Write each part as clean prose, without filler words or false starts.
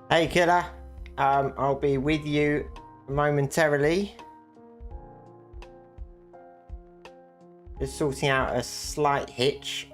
Hey killer, I'll be with you momentarily. Just sorting out a slight hitch.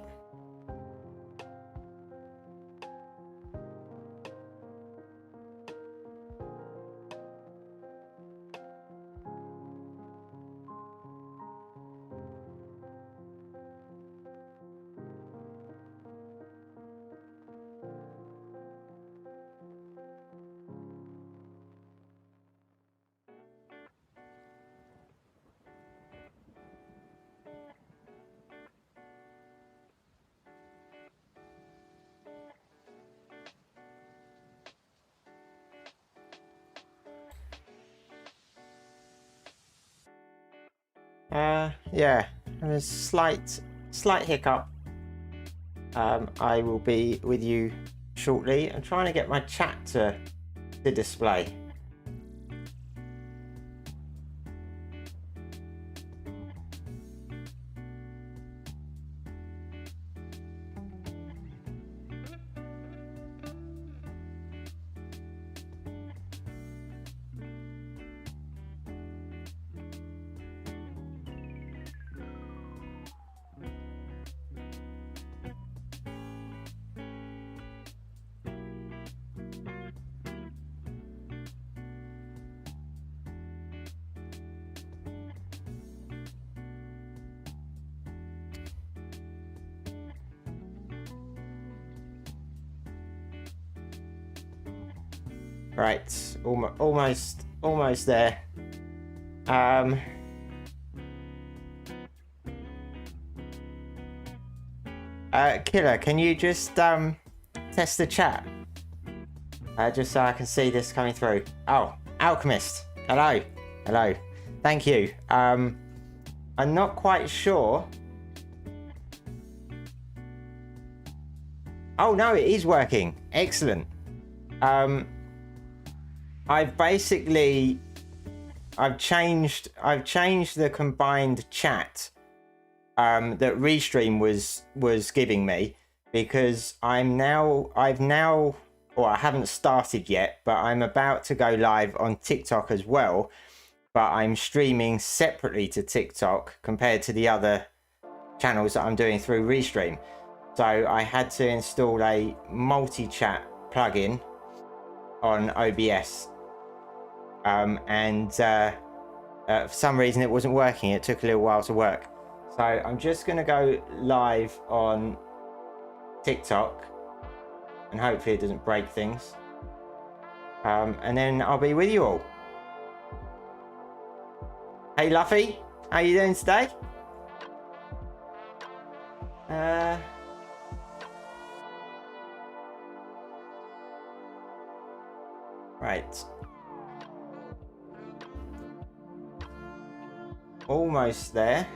Yeah, a slight hiccup. I will be with you shortly. I'm trying to get my chat to display. Right, almost there. Killer, can you just test the chat? Just so I can see this coming through. Oh, Alchemist. Hello. Hello. Thank you. I'm not quite sure. Oh no, it is working. Excellent. I've changed the combined chat that Restream was giving me, because I haven't started yet, but I'm about to go live on TikTok as well, but I'm streaming separately to TikTok compared to the other channels that I'm doing through Restream. So I had to install a multi-chat plugin on OBS, and for some reason it wasn't working. It took a little while to work. So I'm just going to go live on TikTok, and hopefully it doesn't break things. And then I'll be with you all. Hey Luffy, how you doing today? Right. Almost there.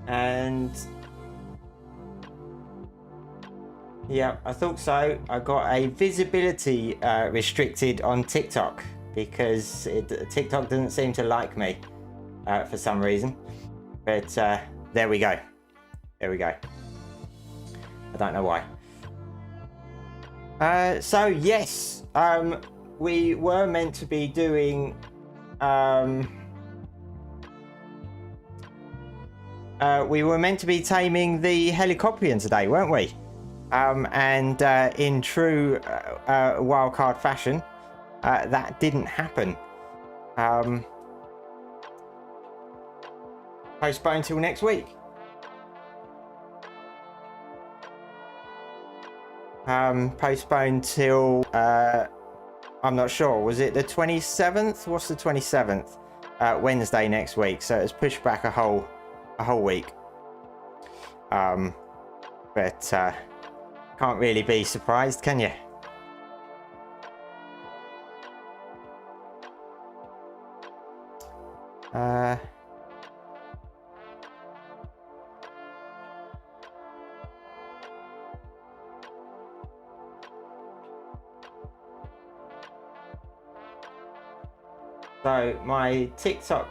And yeah, I thought so. I got a visibility restricted on TikTok because TikTok doesn't seem to like me for some reason. But there we go. There we go. I don't know why. So yes, we were meant to be doing taming the Helicoprion today, weren't we? And in true wildcard fashion, that didn't happen. Postponed till next week. Postponed till I'm not sure. Was it the 27th? What's the 27th? Wednesday next week. So it's pushed back a whole week. But can't really be surprised, can you? So my TikTok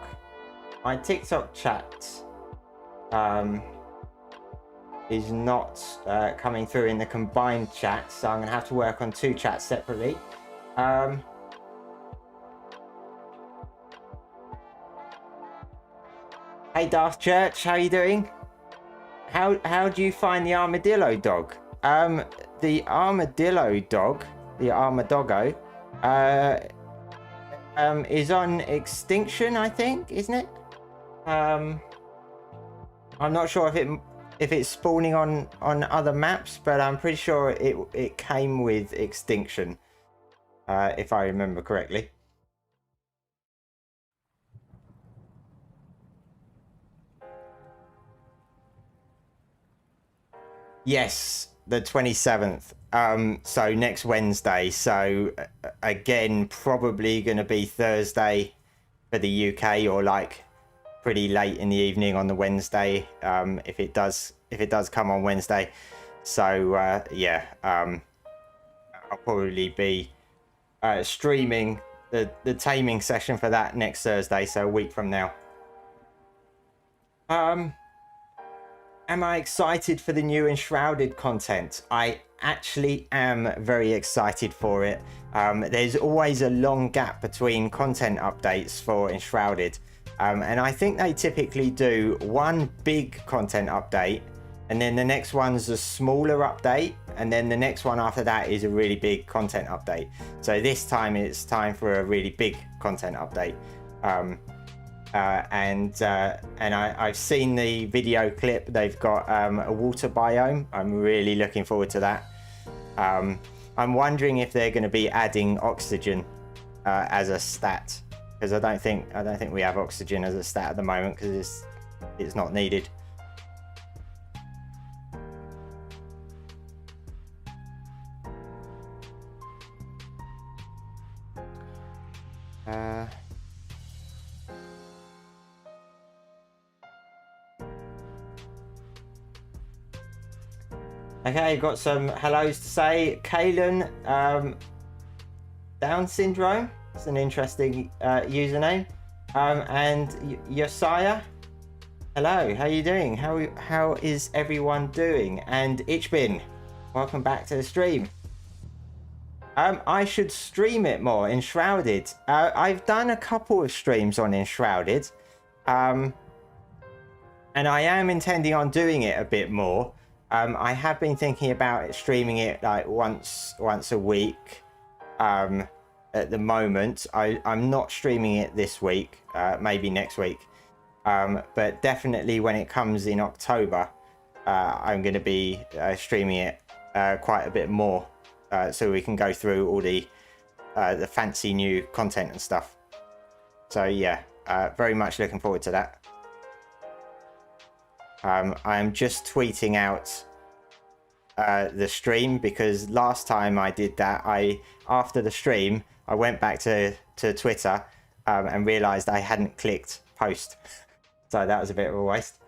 chat is not coming through in the combined chat, so I'm gonna have to work on 2 chats separately. Hey Darth Church, how you doing? How do you find the armadillo dog? The armadillo dog, the armadoggo, is on extinction, I think, isn't it? I'm not sure if it's spawning on other maps, but I'm pretty sure it came with extinction, if I remember correctly. Yes, the 27th. So next Wednesday. So again, probably going to be Thursday for the UK, or like pretty late in the evening on the Wednesday, if it does come on Wednesday. So yeah, I'll probably be streaming the taming session for that next Thursday, so a week from now. Am I excited for the new Enshrouded content? I actually am very excited for it. There's always a long gap between content updates for Enshrouded. And I think they typically do one big content update, and then the next one's a smaller update, and then the next one after that is a really big content update. So this time it's time for a really big content update. And I've seen the video clip. They've got a water biome. I'm really looking forward to that. I'm wondering if they're going to be adding oxygen as a stat, because I don't think we have oxygen as a stat at the moment, because it's not needed. Okay, got some hellos to say. Kalen, Down syndrome. It's an interesting username. And Josiah, hello. How are you doing? How is everyone doing? And Itchbin, welcome back to the stream. I should stream it more. Enshrouded. I've done a couple of streams on Enshrouded, and I am intending on doing it a bit more. I have been thinking about streaming it like once a week. At the moment, I'm not streaming it this week, maybe next week, but definitely when it comes in October, I'm going to be streaming it quite a bit more, so we can go through all the fancy new content and stuff. So yeah, very much looking forward to that. I'm just tweeting out the stream, because last time I did that, after the stream I went back to Twitter and realized I hadn't clicked post. So that was a bit of a waste.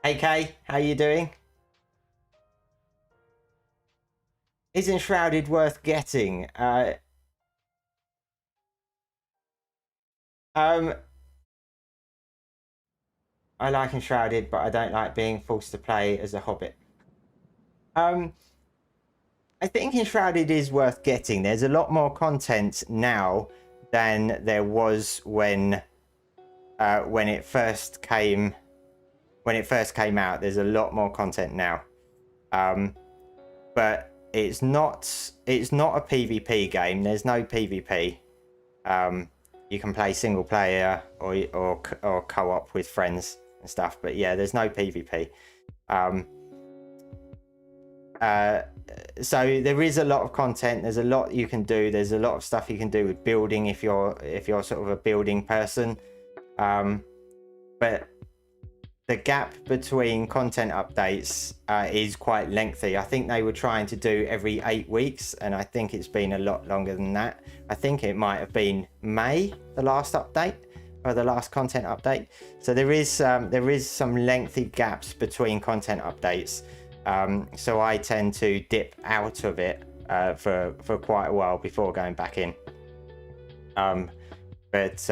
Hey Kay, how you doing? Is Enshrouded worth getting? I like Enshrouded, but I don't like being forced to play as a hobbit. I think Enshrouded is worth getting. There's a lot more content now than there was when it first came out. There's a lot more content now, but it's not a PvP game. There's no PvP. You can play single player or co-op with friends and stuff, but yeah, there's no PvP. So there is a lot of content. There's a lot you can do. There's a lot of stuff you can do with building if you're sort of a building person. But the gap between content updates is quite lengthy. I think they were trying to do every 8 weeks, and I think it's been a lot longer than that. I think it might have been May, the last update, or the last content update. So there is some lengthy gaps between content updates. So I tend to dip out of it for quite a while before going back in. But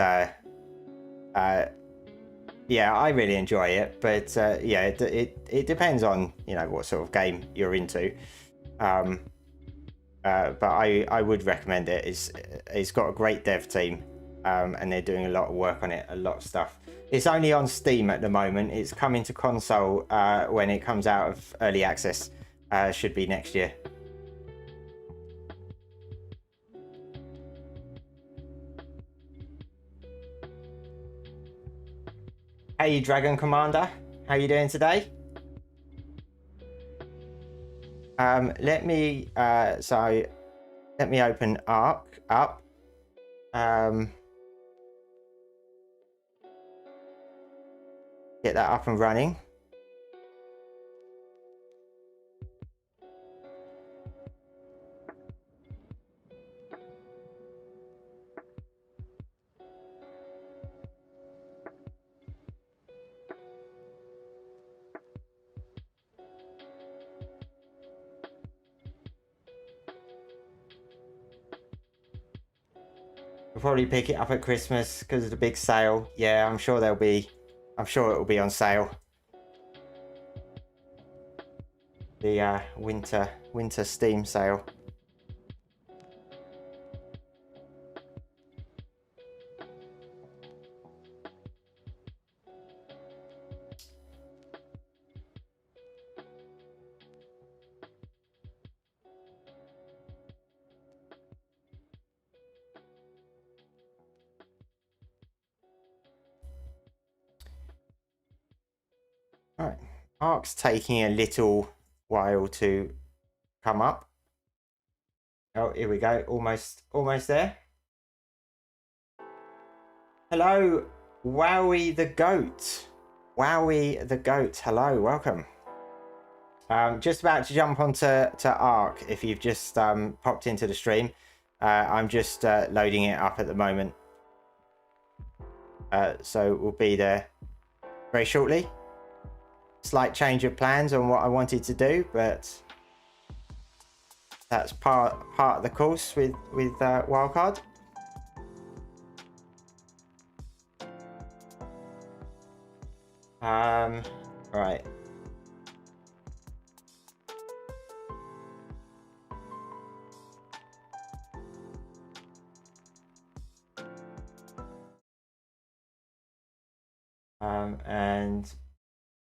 yeah, I really enjoy it. But yeah, it depends on, you know, what sort of game you're into. But I would recommend it. It's got a great dev team, and they're doing a lot of work on it, a lot of stuff. It's only on Steam at the moment. It's coming to console when it comes out of early access. Should be next year. Hey, Dragon Commander, how you doing today? Let me let me open Ark up. Get that up and running. We'll probably pick it up at Christmas because of the big sale. Yeah, I'm sure it will be on sale. The winter Steam sale. All right, Ark's taking a little while to come up. Oh, here we go. Almost there. Hello, Wowie the Goat. Wowie the Goat. Hello, welcome. Just about to jump onto Ark. If you've just popped into the stream, I'm just loading it up at the moment. So we'll be there very shortly. Slight change of plans on what I wanted to do, but that's part of the course with Wildcard. Right. And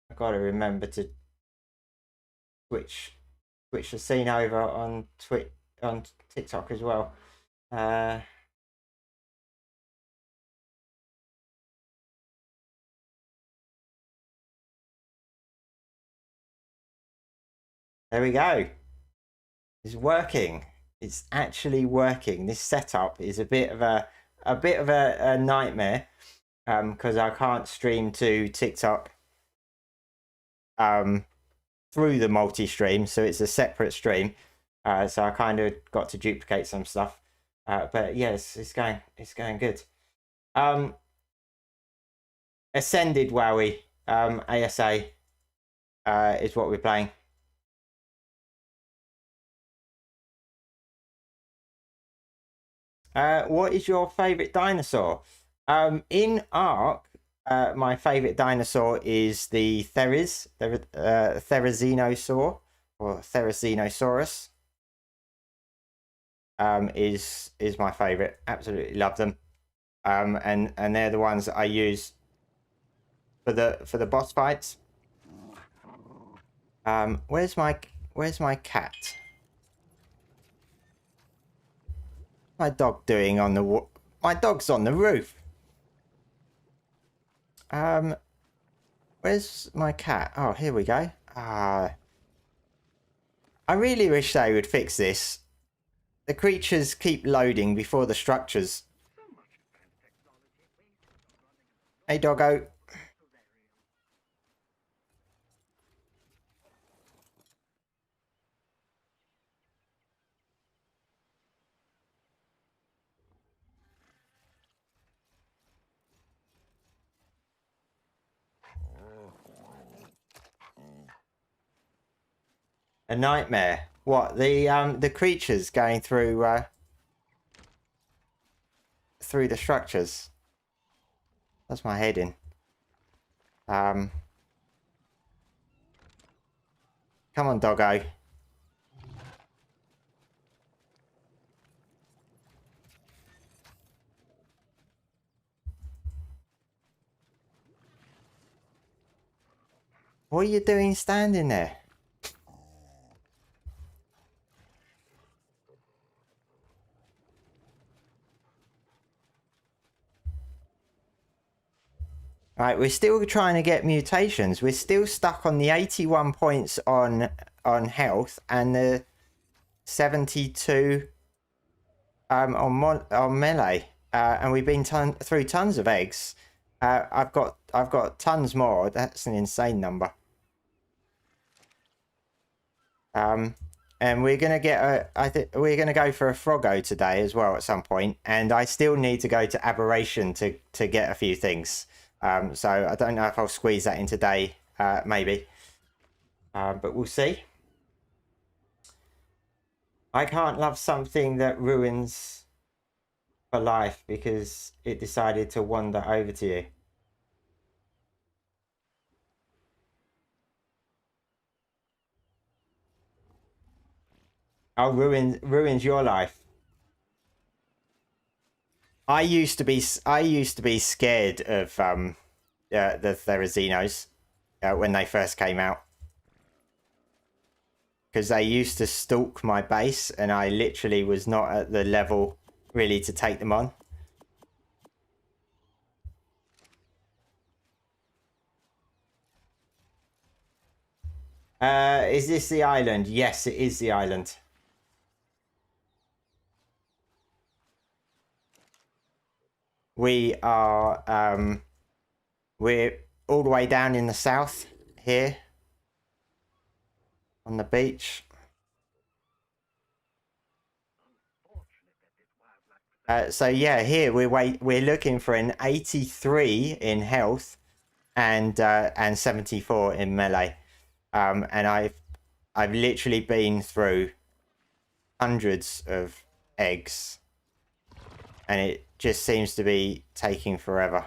I've got to remember to switch the scene over on TikTok as well. There we go. It's working. It's actually working. This setup is a bit of a nightmare because I can't stream to TikTok through the multi-stream, so it's a separate stream. So I kind of got to duplicate some stuff. But yes, it's going good. Ascended Wowie, ASA is what we're playing. What is your favorite dinosaur? In Ark, my favorite dinosaur is the Therizinosaur or Therizinosaurus. Is my favorite. Absolutely love them. And they're the ones that I use for the boss fights. Where's my cat? My dog doing on the my dog's on the roof. Where's my cat? Oh, here we go. I really wish they would fix this. The creatures keep loading before the structures. Hey, doggo. A nightmare. What, the creatures going through through the structures. That's my heading. Come on, doggo. What are you doing standing there? Right, we're still trying to get mutations. We're still stuck on the 81 points on health and the 72 on melee. And we've been through tons of eggs. I've got tons more. That's an insane number. And we're gonna get I think we're gonna go for a Froggo today as well at some point. And I still need to go to Aberration to get a few things. So I don't know if I'll squeeze that in today. Maybe. But we'll see. I can't love something that ruins for life because it decided to wander over to you. Oh, ruins your life. I used to be scared of the Therazinos when they first came out, because they used to stalk my base and I literally was not at the level really to take them on. Is this the island? Yes, it is the island. We are we're all the way down in the south here on the beach. So yeah, here we're looking for an 83 in health and 74 in melee. And I've literally been through hundreds of eggs, and it just seems to be taking forever.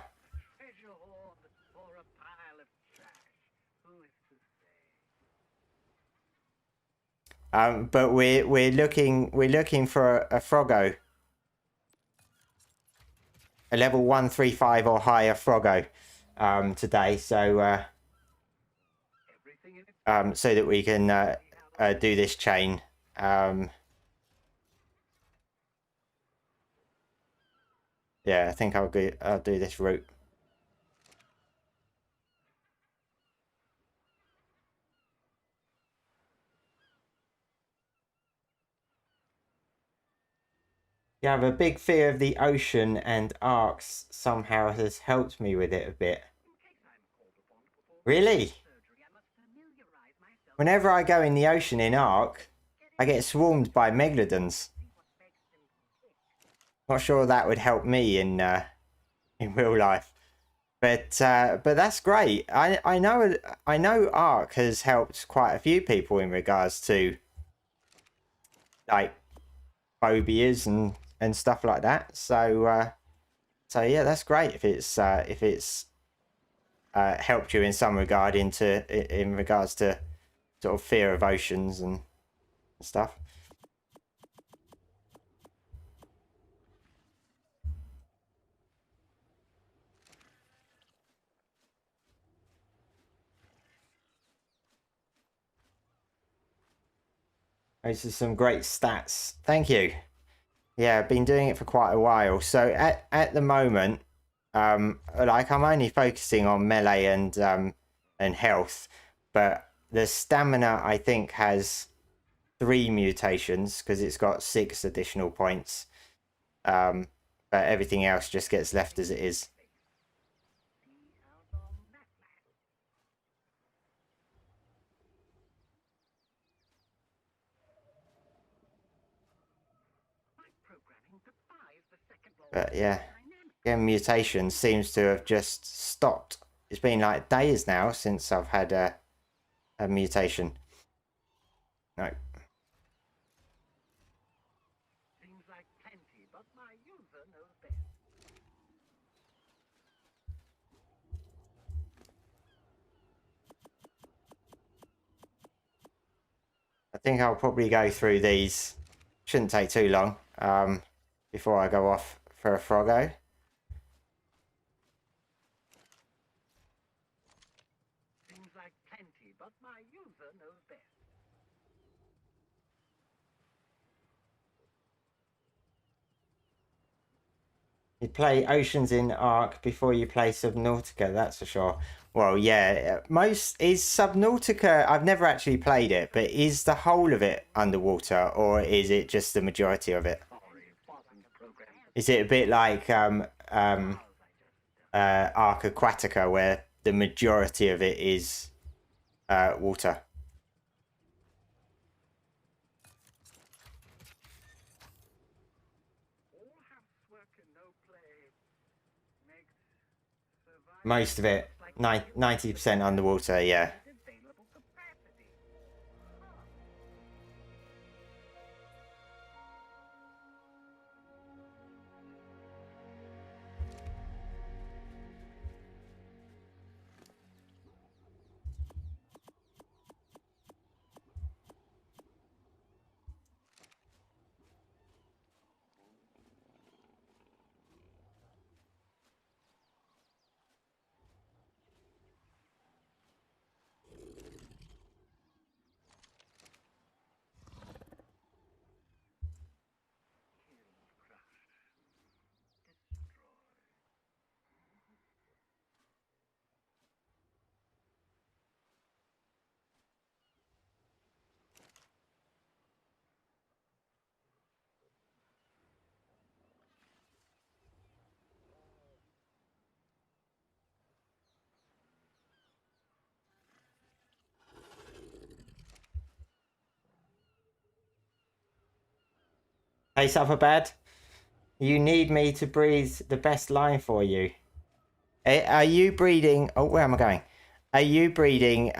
But we're looking for a Froggo, a level 135 or higher Froggo, today. So so that we can do this chain. Yeah, I think I'll do this route. Yeah, I have a big fear of the ocean, and Arks somehow has helped me with it a bit. Really? Whenever I go in the ocean in Ark, I get swarmed by megalodons. Not sure that would help me in real life, but that's great. I know Ark has helped quite a few people in regards to like phobias and stuff like that. So so yeah, that's great if it's helped you in some regard in regards to sort of fear of oceans and stuff. Those are some great stats. Thank you. Yeah, I've been doing it for quite a while. So at the moment, like I'm only focusing on melee and health, but the stamina I think has 3 mutations because it's got 6 additional points. But everything else just gets left as it is. But yeah, mutation seems to have just stopped. It's been like days now since I've had a mutation. No. think I'll probably go through these. Shouldn't take too long before I go off for a Froggo. Seems like plenty, but my user knows best. You play Oceans in Ark before you play Subnautica, that's for sure. Well, yeah, is Subnautica, I've never actually played it, but is the whole of it underwater, or is it just the majority of it? Is it a bit like Ark Aquatica, where the majority of it is water? Most of it, 90% underwater, yeah. Hey, Supperbad, you need me to breathe the best line for you. Are you breeding? Oh, where am I going? Are you breeding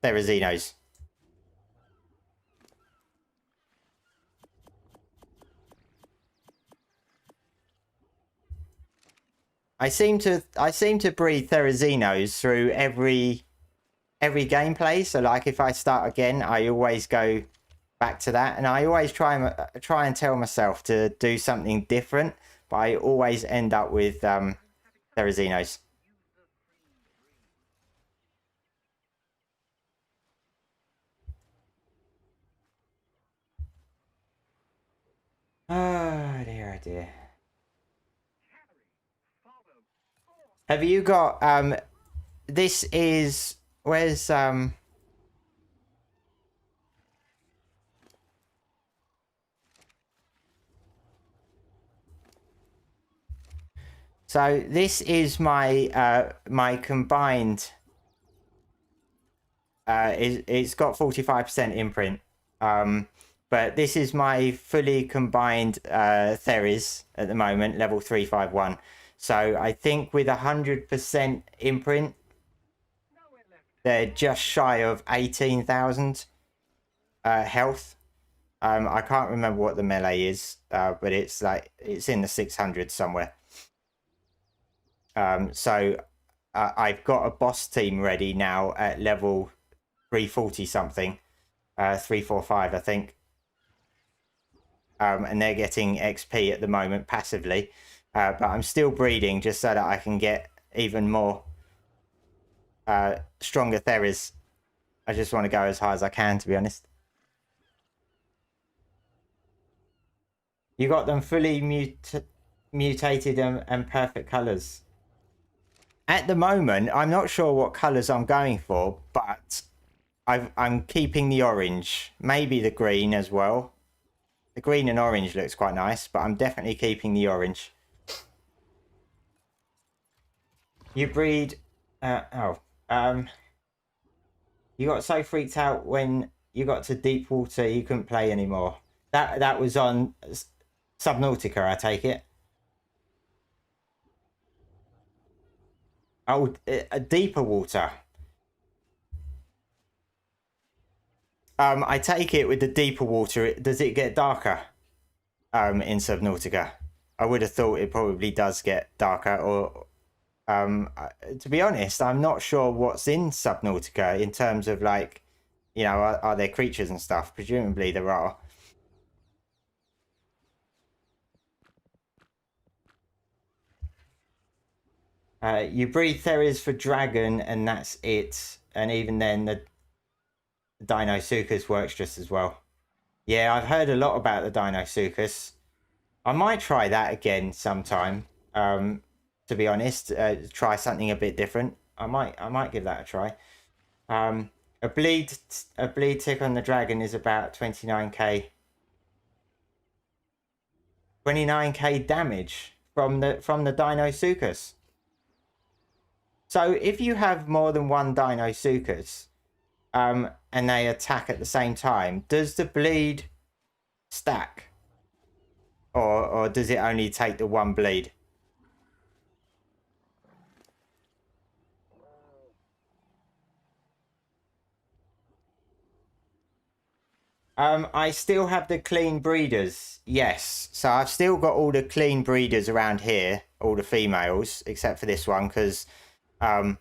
Therazinos? I seem to breed Therazinos through every gameplay. So like if I start again, I always go back to that, and I always try and tell myself to do something different, but I always end up with Therazinos. Oh dear, oh dear. Have you got this is where's so this is my my combined it's got 45% imprint, but this is my fully combined Theris at the moment, level 351. So I think with 100% imprint, they're just shy of 18,000 health. I can't remember what the melee is, but it's like it's in the 600s somewhere. So I've got a boss team ready now at level 340 something, 345 I think, and they're getting XP at the moment passively, but I'm still breeding just so that I can get even more stronger Theris. I just want to go as high as I can, to be honest. You got them fully mutated and perfect colors. At the moment, I'm not sure what colors I'm going for, but I'm keeping the orange, maybe the green as well. The green and orange looks quite nice, but I'm definitely keeping the orange. You breed... you got so freaked out when you got to deep water you couldn't play anymore. That was on Subnautica, I take it. Oh, a deeper water. I take it with the deeper water, does it get darker in Subnautica? I would have thought it probably does get darker, or to be honest, I'm not sure what's in Subnautica in terms of like you know, are there creatures and stuff? Presumably there are. You breed Theris for dragon, and that's it. And even then, the Dinosuchus works just as well. Yeah, I've heard a lot about the Dinosuchus. I might try that again sometime. To be honest, try something a bit different. I might give that a try. A bleed tick on the dragon is about 29k. 29k damage from the Dinosuchus. So if you have more than one Dinosuchus, and they attack at the same time, does the bleed stack, or does it only take the one bleed? I still have the clean breeders. Yes, so I've still got all the clean breeders around here, all the females, except for this one, because the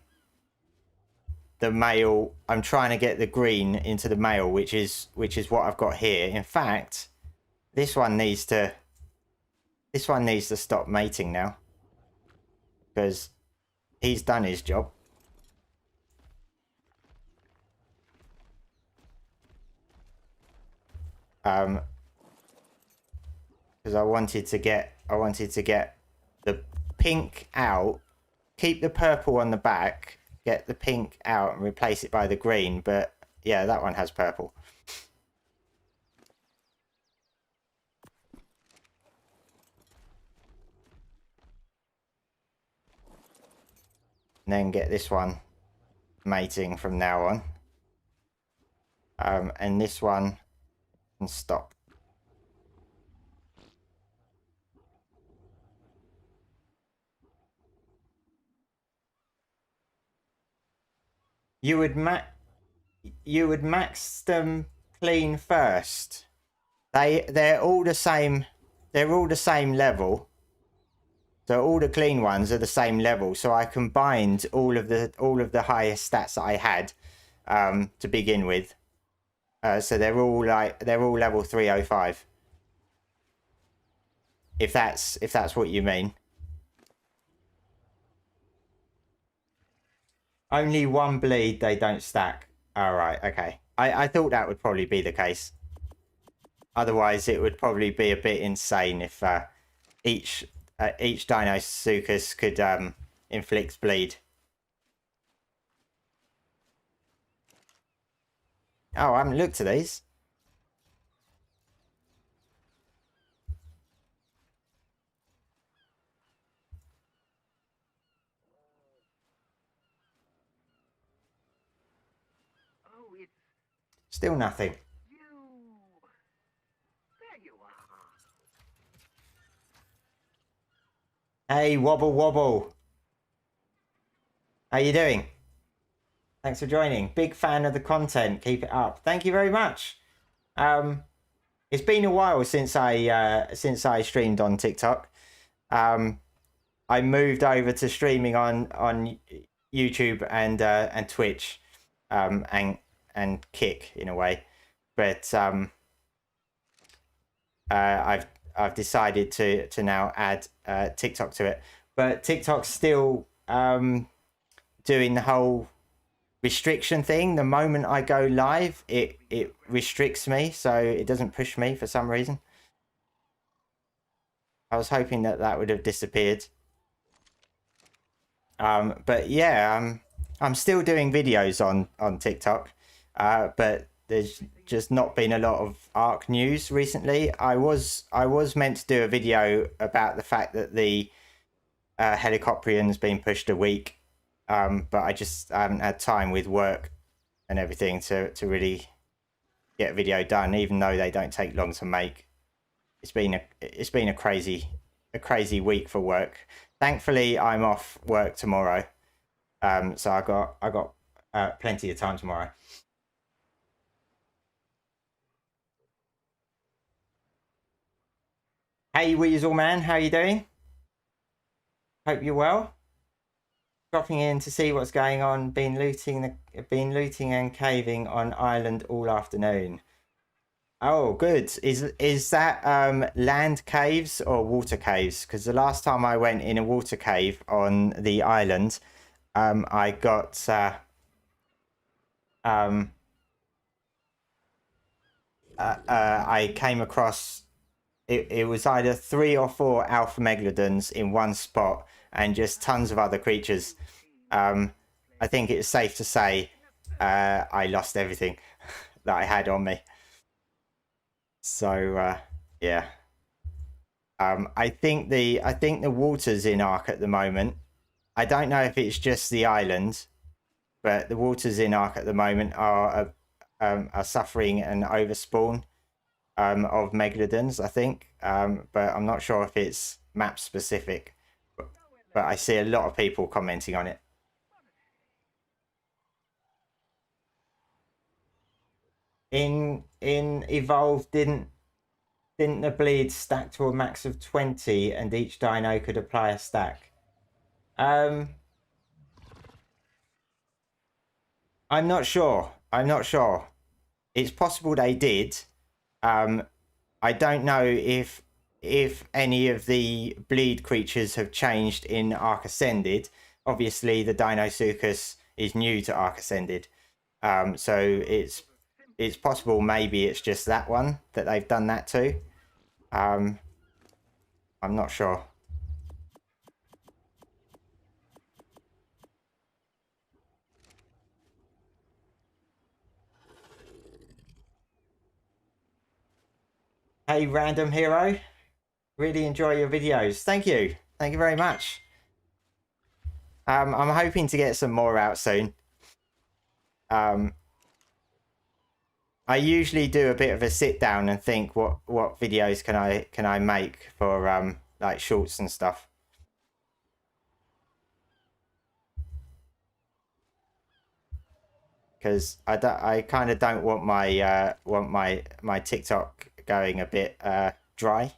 male, I'm trying to get the green into the male, which is what I've got here. In fact, this one needs to stop mating now, because he's done his job. Because I wanted to get the pink out, keep the purple on the back, get the pink out and replace it by the green, but yeah, that one has purple. And then get this one mating from now on. And this one can stop. You would max them clean first. They're all the same. They're all the same level. So all the clean ones are the same level. So I combined all of the highest stats that I had to begin with. So they're all level 305. If that's what you mean. Only one bleed, they don't stack. All right, okay. I thought that would probably be the case. Otherwise, it would probably be a bit insane if each Dinosuchus could inflict bleed. Oh, I haven't looked at these. Oh, it's Still nothing. you. There you are. Hey, Wobble Wobble. How you doing? Thanks for joining. Big fan of the content. Keep it up. Thank you very much. It's been a while since I streamed on TikTok. I moved over to streaming on YouTube and Twitch, and Kick in a way, but I've decided to now add TikTok to it. But TikTok's still doing the whole restriction thing. The moment I go live, it restricts me, so it doesn't push me for some reason. I was hoping that would have disappeared. But yeah, I'm still doing videos on TikTok, but there's just not been a lot of Ark news recently. I was meant to do a video about the fact that the Helicoprion's been pushed a week, but I haven't had time with work and everything to really get a video done, even though they don't take long to make. It's been a crazy week for work. Thankfully, I'm off work tomorrow, so I got plenty of time tomorrow. Hey Weasel Man, how you doing? Hope you're well. Dropping in to see what's going on. Been looting and caving on island all afternoon. Oh, good. Is that land caves or water caves? Because the last time I went in a water cave on the island, I got I came across it was either 3 or 4 alpha megalodons in one spot and just tons of other creatures. I think it's safe to say I lost everything that I had on me. So yeah. I think the waters in Ark at the moment. I don't know if it's just the island, but the waters in Ark at the moment are suffering an overspawn of megalodons, I think. But I'm not sure if it's map specific. But I see a lot of people commenting on it. In Evolve, didn't the bleed stack to a max of 20 and each dino could apply a stack? I'm not sure. It's possible they did. I don't know if any of the bleed creatures have changed in Ark Ascended. Obviously, the Dinosuchus is new to Ark Ascended, so it's possible maybe it's just that one that they've done that to. I'm not sure. Hey, Random Hero. Really enjoy your videos. Thank you very much. I'm hoping to get some more out soon. I usually do a bit of a sit down and think what videos can I make for like shorts and stuff. Because I kind of don't want my TikTok going a bit dry.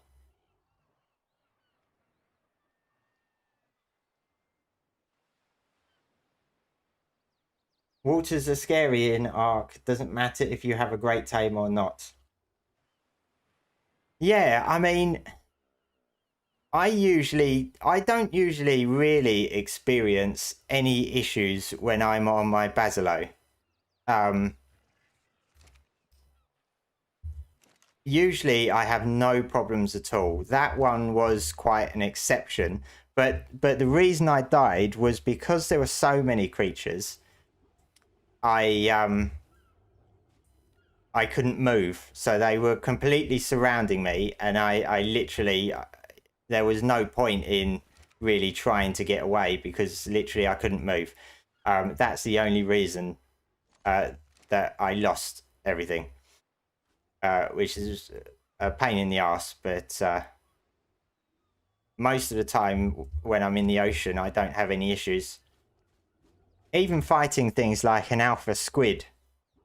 Waters are scary in Ark. Doesn't matter if you have a great tame or not. Yeah, I mean, I don't usually really experience any issues when I'm on my Basilo. Usually I have no problems at all. That one was quite an exception, but the reason I died was because there were so many creatures. I couldn't move, so they were completely surrounding me, and I literally there was no point in really trying to get away because literally I couldn't move. That's the only reason that I lost everything, which is a pain in the ass, but most of the time when I'm in the ocean, I don't have any issues. Even fighting things like an alpha squid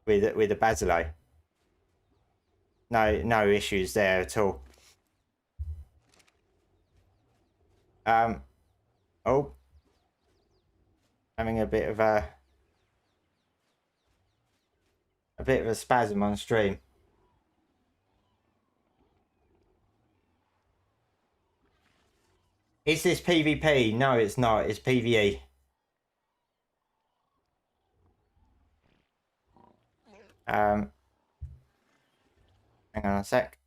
with a basilo, no issues there at all. Oh, having a bit of a spasm on stream. Is this PvP? No, it's not. It's PvE. Hang on a sec.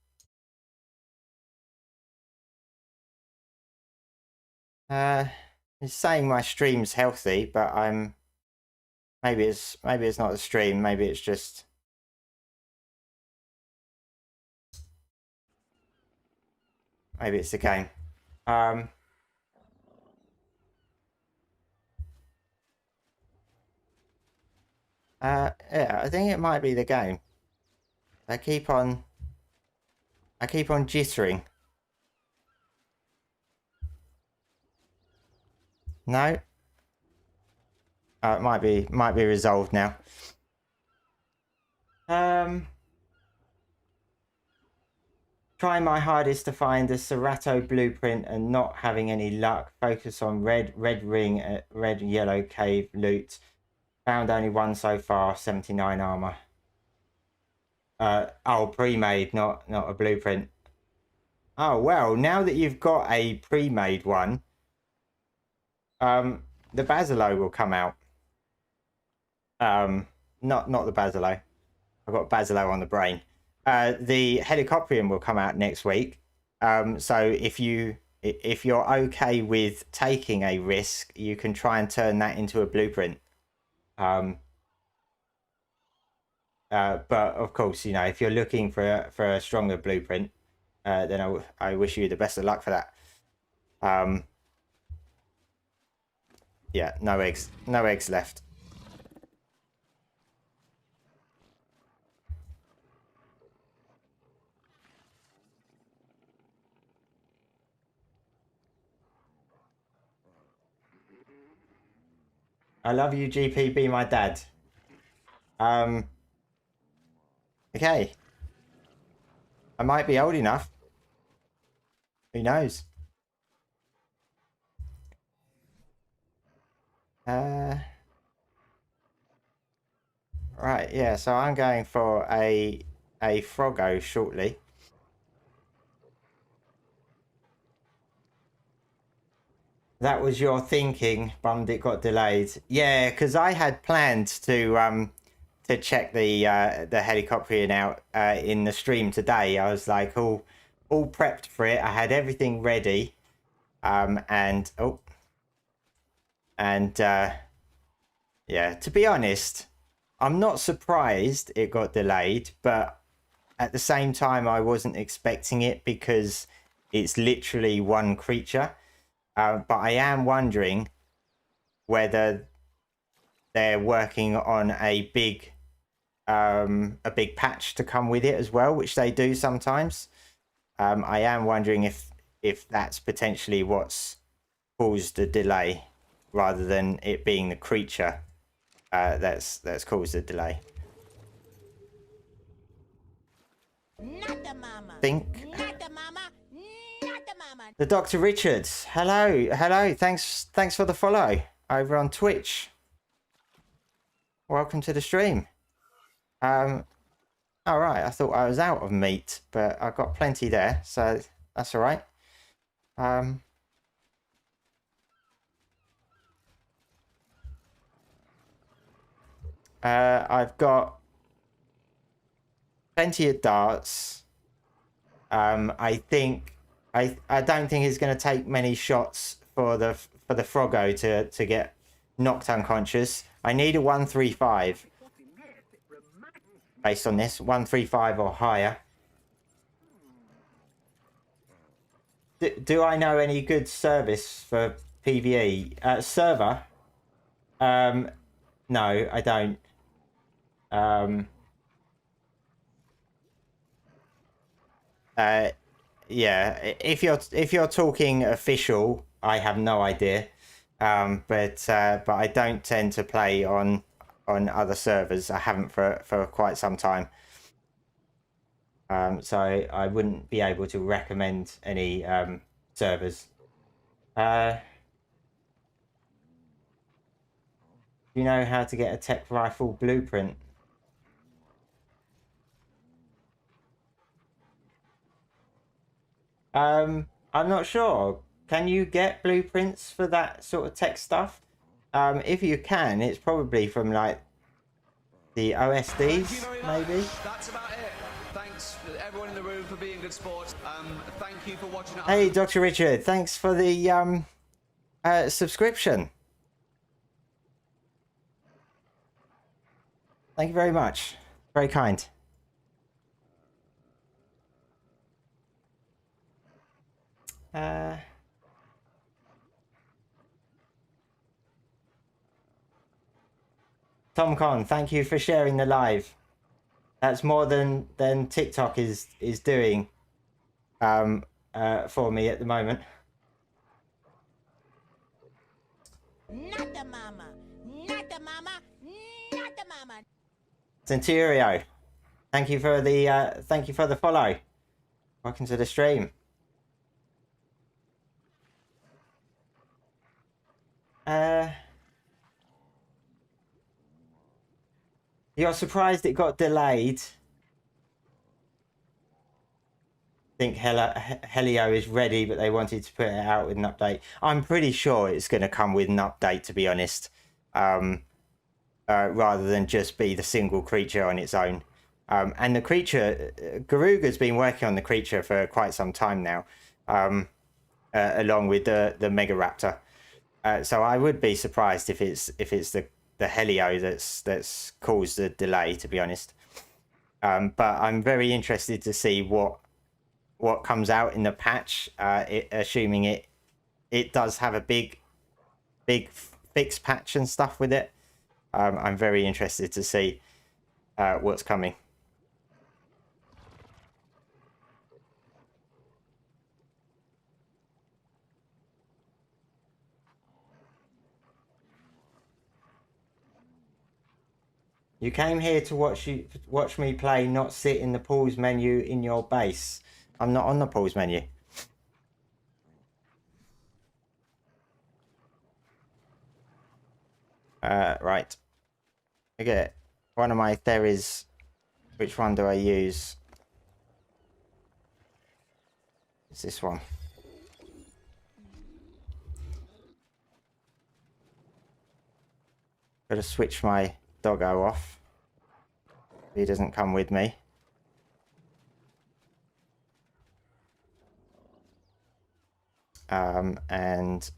It's saying my stream's healthy, but maybe it's not the stream. Maybe it's just maybe it's the game. Yeah, I think it might be the game. I keep on jittering. No. It might be resolved now. Trying my hardest to find the Serato blueprint and not having any luck. Focus on red ring, red yellow cave loot. Found only one so far. 79 armor. Oh, pre-made, not a blueprint. Oh well, now that you've got a pre-made one, the Basilo will come out. Not the Basilo. I've got Basilo on the brain. The Helicoprion will come out next week. So if you're okay with taking a risk, you can try and turn that into a blueprint. But of course, you know, if you're looking for a stronger blueprint, then I wish you the best of luck for that. Yeah, no eggs left. I love you, GP. Be my dad. Okay. I might be old enough. Who knows? Right, yeah, so I'm going for a Froggo shortly. That was your thinking, bummed it got delayed. Yeah, because I had planned to check the Helicoprion out in the stream today. I was like all prepped for it. I had everything ready. Yeah, to be honest, I'm not surprised it got delayed, but at the same time I wasn't expecting it because it's literally one creature. But I am wondering whether they're working on a big patch to come with it as well, which they do sometimes. I am wondering if that's potentially what's caused the delay, rather than it being the creature that's caused the delay. Not the mama. Think. Not the mama. Not the mama. The Dr. Richards. Hello. Thanks for the follow over on Twitch. Welcome to the stream. All right. I thought I was out of meat, but I've got plenty there, so that's all right. I've got plenty of darts. I don't think it's going to take many shots for the Froggo to get knocked unconscious. I need a 135 based on this, 135 or higher. Do I know any good service for PvE server? No, I don't. Yeah, if you're talking official, I have no idea. But I don't tend to play on other servers. I haven't for quite some time. So I wouldn't be able to recommend any servers. Do you know how to get a tech rifle blueprint? I'm not sure. Can you get blueprints for that sort of tech stuff? If you can, it's probably from like the OSDs, maybe. That's about it. Thanks everyone in the room for being good sports. Thank you for watching. Hey, Dr. Richard, thanks for the subscription. Thank you very much. Very kind. Tom Con, thank you for sharing the live. That's more than TikTok is doing for me at the moment. Not the mama. Not the mama. Not the mama. Centurio, thank you for the follow. Welcome to the stream. You're surprised it got delayed. I think Helio is ready, but they wanted to put it out with an update. I'm pretty sure it's going to come with an update, to be honest, rather than just be the single creature on its own. And the creature, Garuga's been working on the creature for quite some time now, along with the Mega Raptor. So I would be surprised if it's the Helio that's caused the delay, to be honest. But I'm very interested to see what comes out in the patch, assuming it does have a big fix patch and stuff with it. I'm very interested to see what's coming. You came here to watch me play, not sit in the pause menu in your base. I'm not on the pause menu. Right. Okay. One of my theories. Which one do I use? It's this one. Gotta switch my doggo off. He doesn't come with me. And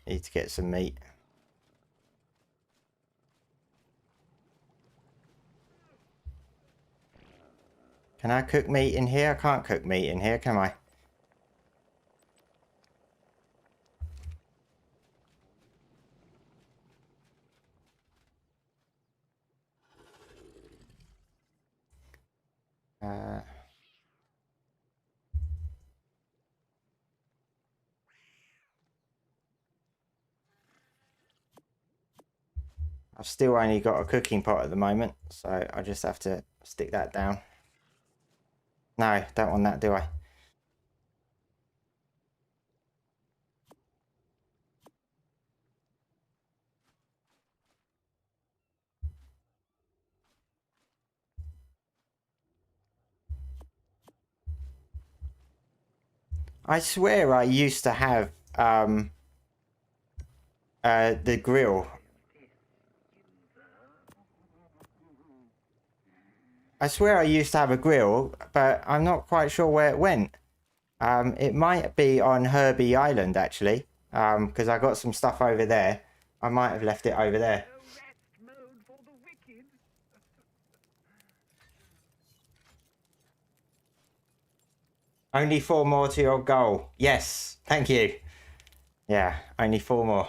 need to get some meat. Can I cook meat in here? I can't cook meat in here, can I? I've still only got a cooking pot at the moment, so I just have to stick that down. No, don't want that, do I? I swear I used to have the grill. I swear I used to have a grill, but I'm not quite sure where it went. It might be on Herbie Island, actually, because I got some stuff over there. I might have left it over there. No rest mode for the wicked. Only 4 more to your goal. Yes, thank you. Yeah, only 4 more.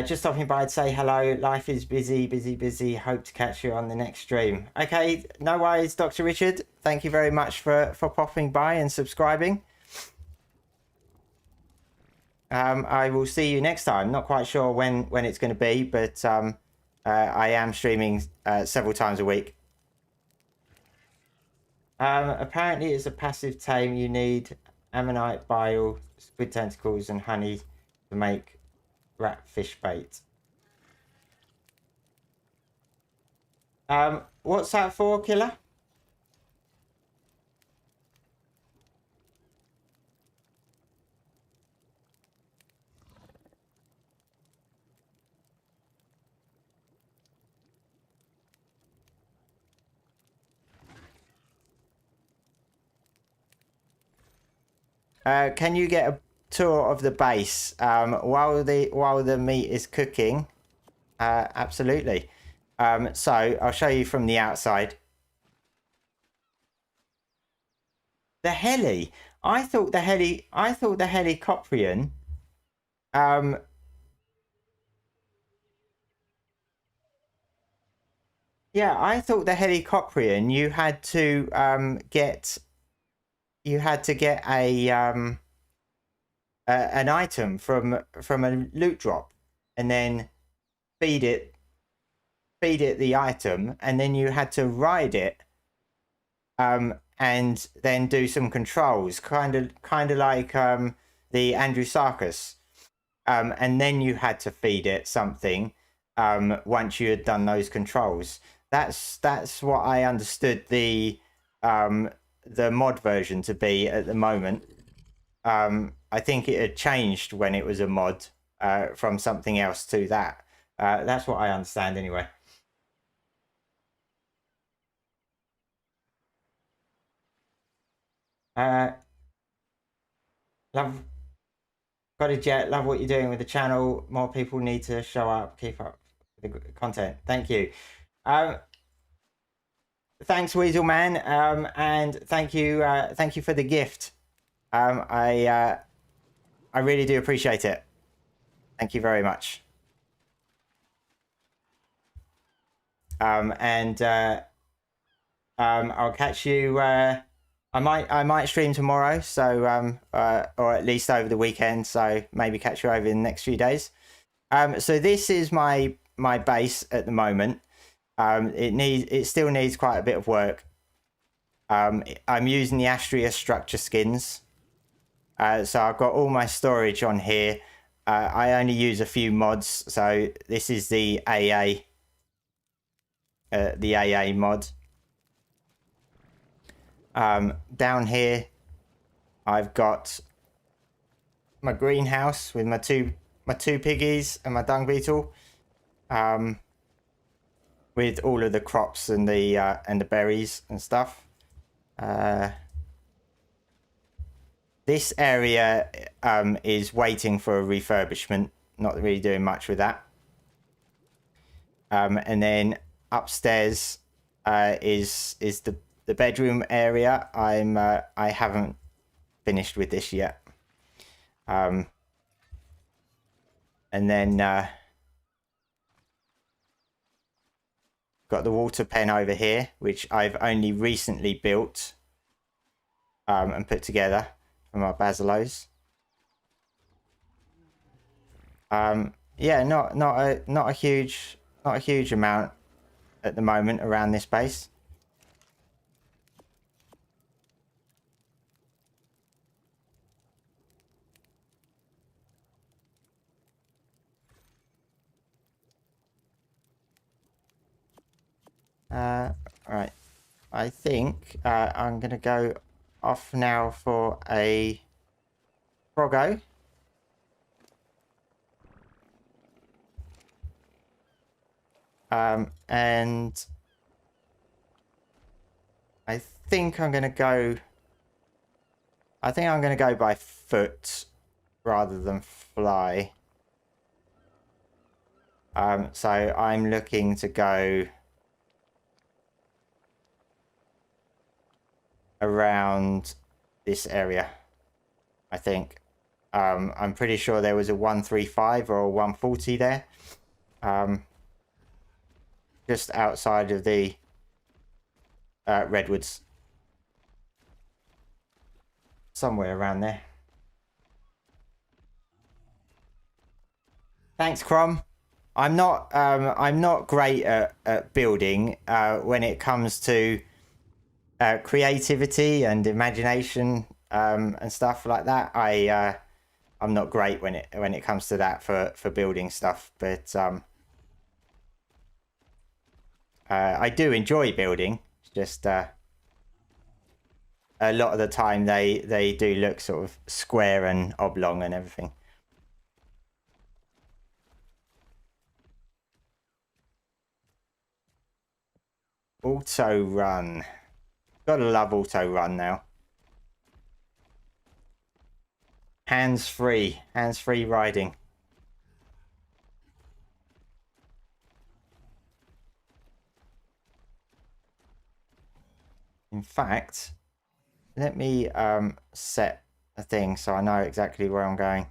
Just stopping by to say hello. Life is busy. Hope to catch you on the next stream. Okay, no worries, Dr. Richard. Thank you very much for popping by and subscribing. I will see you next time. Not quite sure when it's going to be, but I am streaming several times a week. Apparently it's a passive tame. You need ammonite, bile, squid tentacles, and honey to make rat fish bait. What's that for, Killer? Can you get a tour of the base while the meat is cooking? Absolutely. So I'll show you from the outside. The heli. I thought the Helicoprion. Yeah, I thought the Helicoprion you had to get a an item from a loot drop and then feed it feed it the item, and then you had to ride it, and then do some controls, kind of like the Andrew Sarkis, and then you had to feed it something once you had done those controls. That's what I understood the mod version to be at the moment. I think it had changed when it was a mod from something else to that. That's what I understand anyway. Love, got a jet. Love what you're doing with the channel. More people need to show up. Keep up the content. Thank you. Thanks, Weasel Man, and thank you for the gift. I really do appreciate it. Thank you very much. And I'll catch you. I might stream tomorrow, so or at least over the weekend. So maybe catch you over in the next few days. So this is my base at the moment. It still needs quite a bit of work. I'm using the Astria structure skins. So I've got all my storage on here. I only use a few mods. So this is the AA mod. Down here, I've got my greenhouse with my two piggies and my dung beetle. With all of the crops and the berries and stuff. This area is waiting for a refurbishment. Not really doing much with that. And then upstairs is the bedroom area. I haven't finished with this yet. And then got the water pen over here, which I've only recently built and put together for my basilos. Yeah, not a huge amount at the moment around this base. Right. I think I'm gonna go off now for a Froggo. And I think I'm gonna go by foot rather than fly. So I'm looking to go around this area, I think. I'm pretty sure there was a 135 or a 140 there. Just outside of the redwoods. Somewhere around there. Thanks, Crom. I'm not great at building when it comes to creativity and imagination and stuff like that. I'm not great when it comes to that for building stuff, but I do enjoy building. It's just a lot of the time they do look sort of square and oblong and everything. Auto run. Gotta love auto run now. Hands-free riding. In fact, let me set a thing so I know exactly where I'm going.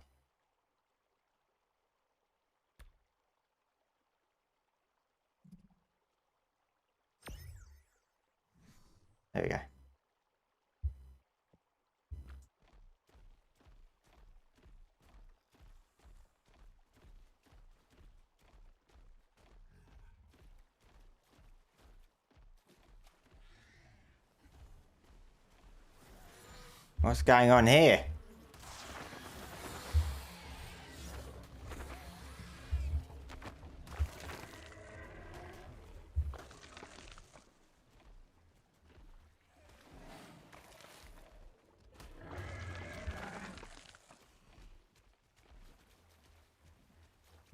There we go. What's going on here?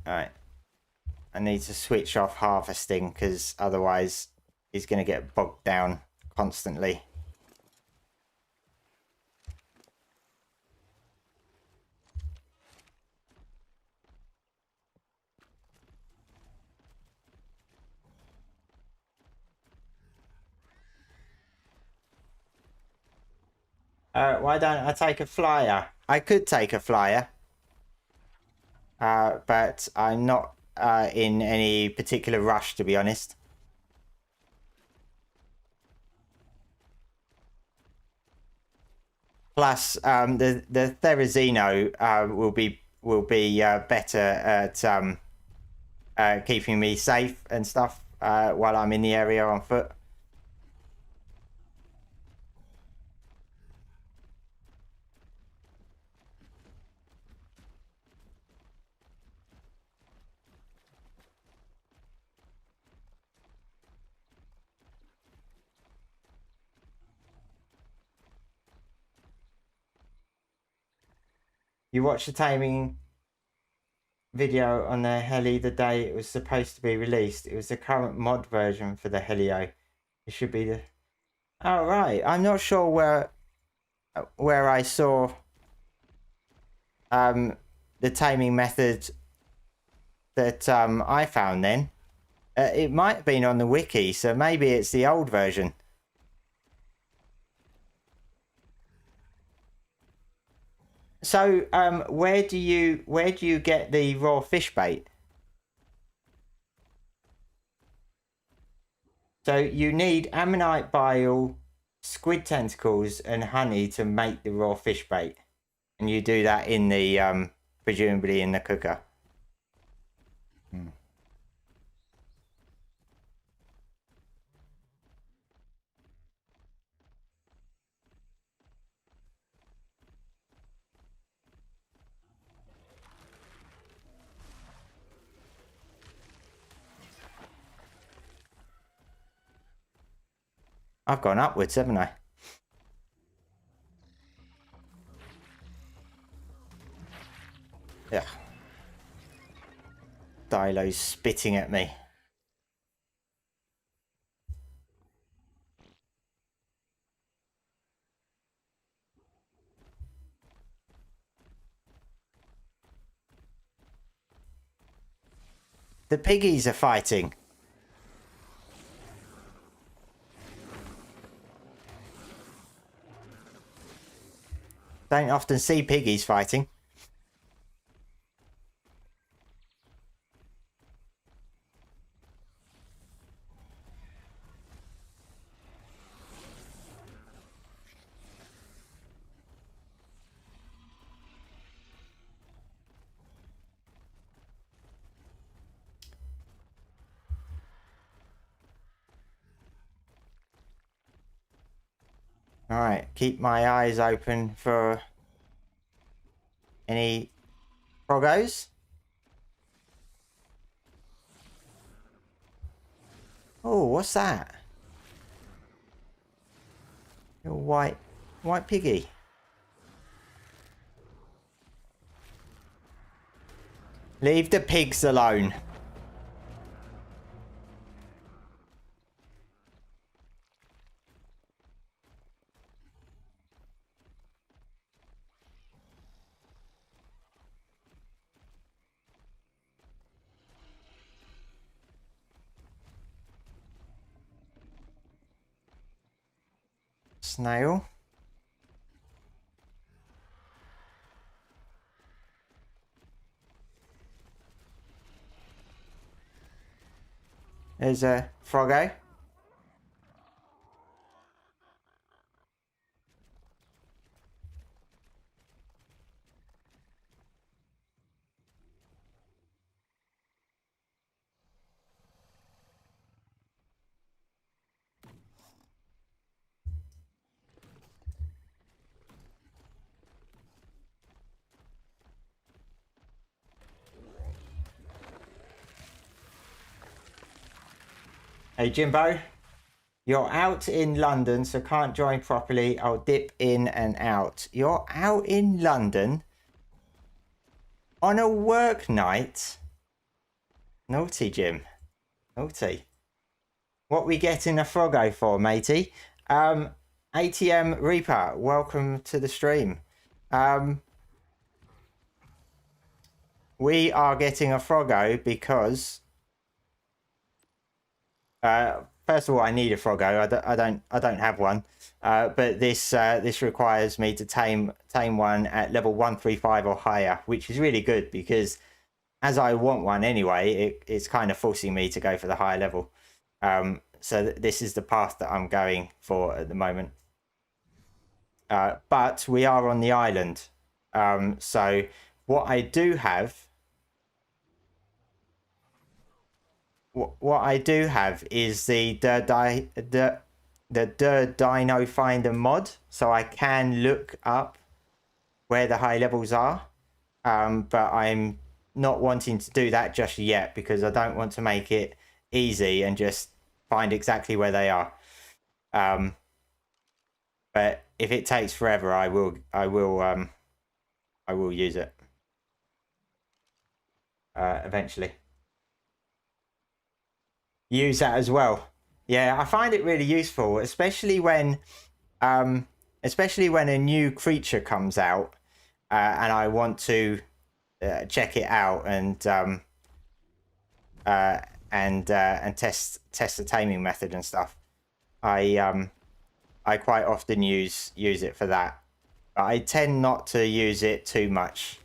Alright. I need to switch off harvesting because otherwise he's going to get bogged down constantly. Why don't I take a flyer? I could take a flyer. But I'm not in any particular rush, to be honest. Plus, the Therizino will be better at keeping me safe and stuff while I'm in the area on foot. You watched the Taming video on the heli the day it was supposed to be released. It was the current mod version for the Helio. It should be the... Oh, right. I'm not sure where I saw the taming method that I found then. It might have been on the wiki, so maybe it's the old version. So, where do you get the raw fish bait? So you need ammonite bile, squid tentacles, and honey to make the raw fish bait, and you do that in the presumably in the cooker. I've gone upwards, haven't I? Yeah. Dilo's spitting at me. The piggies are fighting. Don't often see piggies fighting. Alright, keep my eyes open for any Froggos. Oh, what's that? A white piggy. Leave the pigs alone. Snail. There's a Froggo. Hey Jimbo, you're out in London, so can't join properly. I'll dip in and out. You're out in London on a work night? Naughty, Jim. Naughty. What we getting a Froggo for, matey? ATM Reaper, welcome to the stream. We are getting a Froggo because first of all, I need a Froggo. I don't have one. But this requires me to tame one at level 135 or higher, which is really good because as I want one anyway, it's kind of forcing me to go for the higher level. So this is the path that I'm going for at the moment. But we are on the island. So what I do have is the Dino Finder mod, so I can look up where the high levels are. But I'm not wanting to do that just yet because I don't want to make it easy and just find exactly where they are. But if it takes forever, I will use it eventually. Use that as well. Yeah, I find it really useful, especially when a new creature comes out and I want to check it out and test the taming method and stuff. I quite often use it for that. But I tend not to use it too much.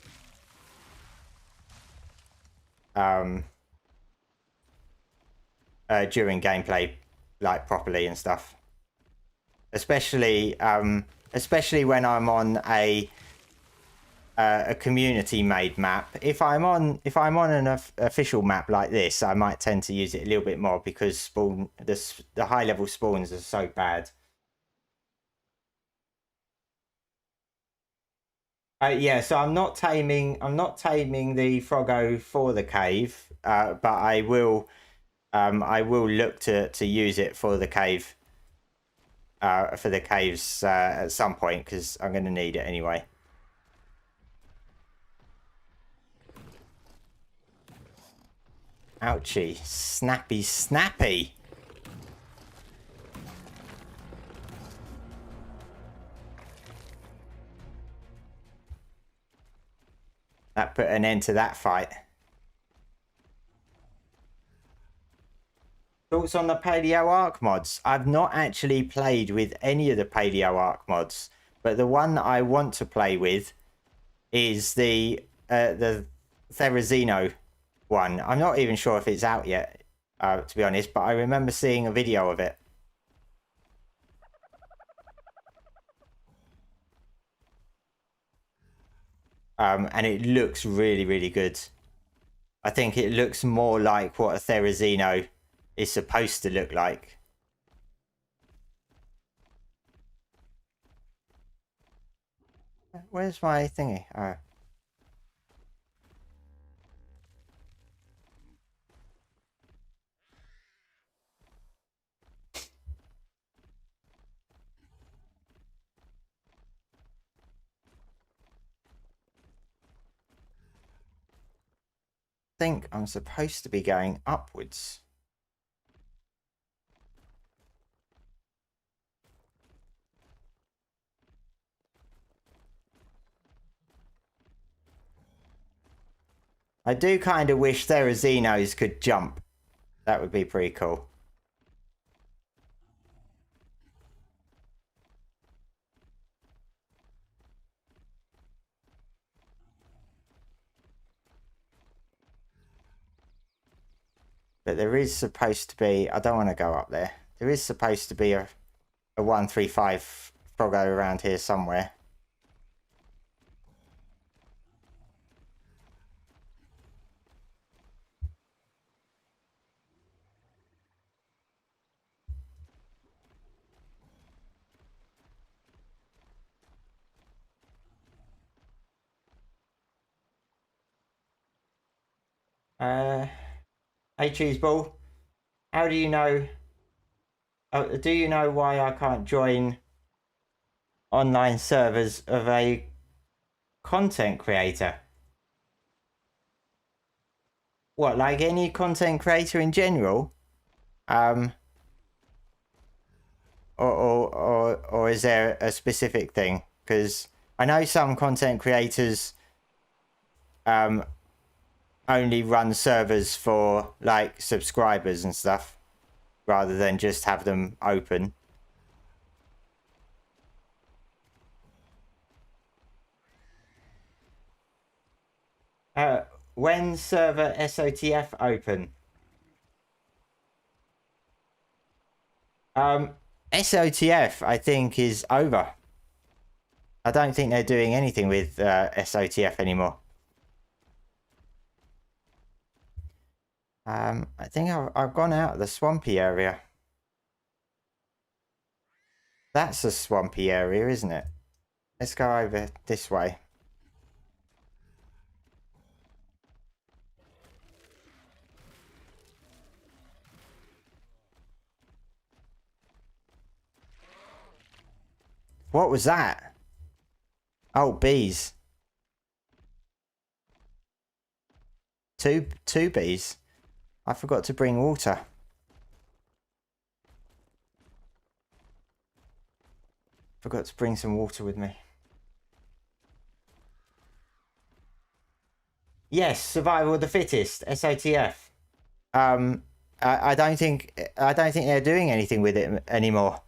During gameplay, like properly and stuff. Especially when I'm on a community made map. If I'm on an official map like this, I might tend to use it a little bit more because the high level spawns are so bad. Yeah, so I'm not taming the Froggo for the cave, but I will look to use it for the cave, for the caves at some point because I'm going to need it anyway. Ouchie, snappy. That put an end to that fight. Thoughts on the Paleo Ark mods? I've not actually played with any of the Paleo Ark mods, but the one that I want to play with is the Therizino one. I'm not even sure if it's out yet, to be honest, but I remember seeing a video of it. And it looks really, really good. I think it looks more like what a Therizino is supposed to look like. Where's my thingy? Oh. I think I'm supposed to be going upwards. I do kind of wish Therazinos could jump. That would be pretty cool. But there is supposed to be... I don't want to go up there. There is supposed to be a 135 Froggo around here somewhere. Hey Cheeseball, how do you know Do you know why I can't join online servers of a content creator? What, like any content creator in general? Or is there a specific thing? Because I know some content creators only run servers for like subscribers and stuff rather than just have them open. When server SOTF open? SOTF I think is over. I don't think they're doing anything with SOTF anymore. I think I've gone out of the swampy area. That's a swampy area, isn't it? Let's go over this way. What was that? Oh, bees. Two bees. I forgot to bring water. Forgot to bring some water with me. Yes, survival of the fittest, SOTF. I don't think they're doing anything with it anymore.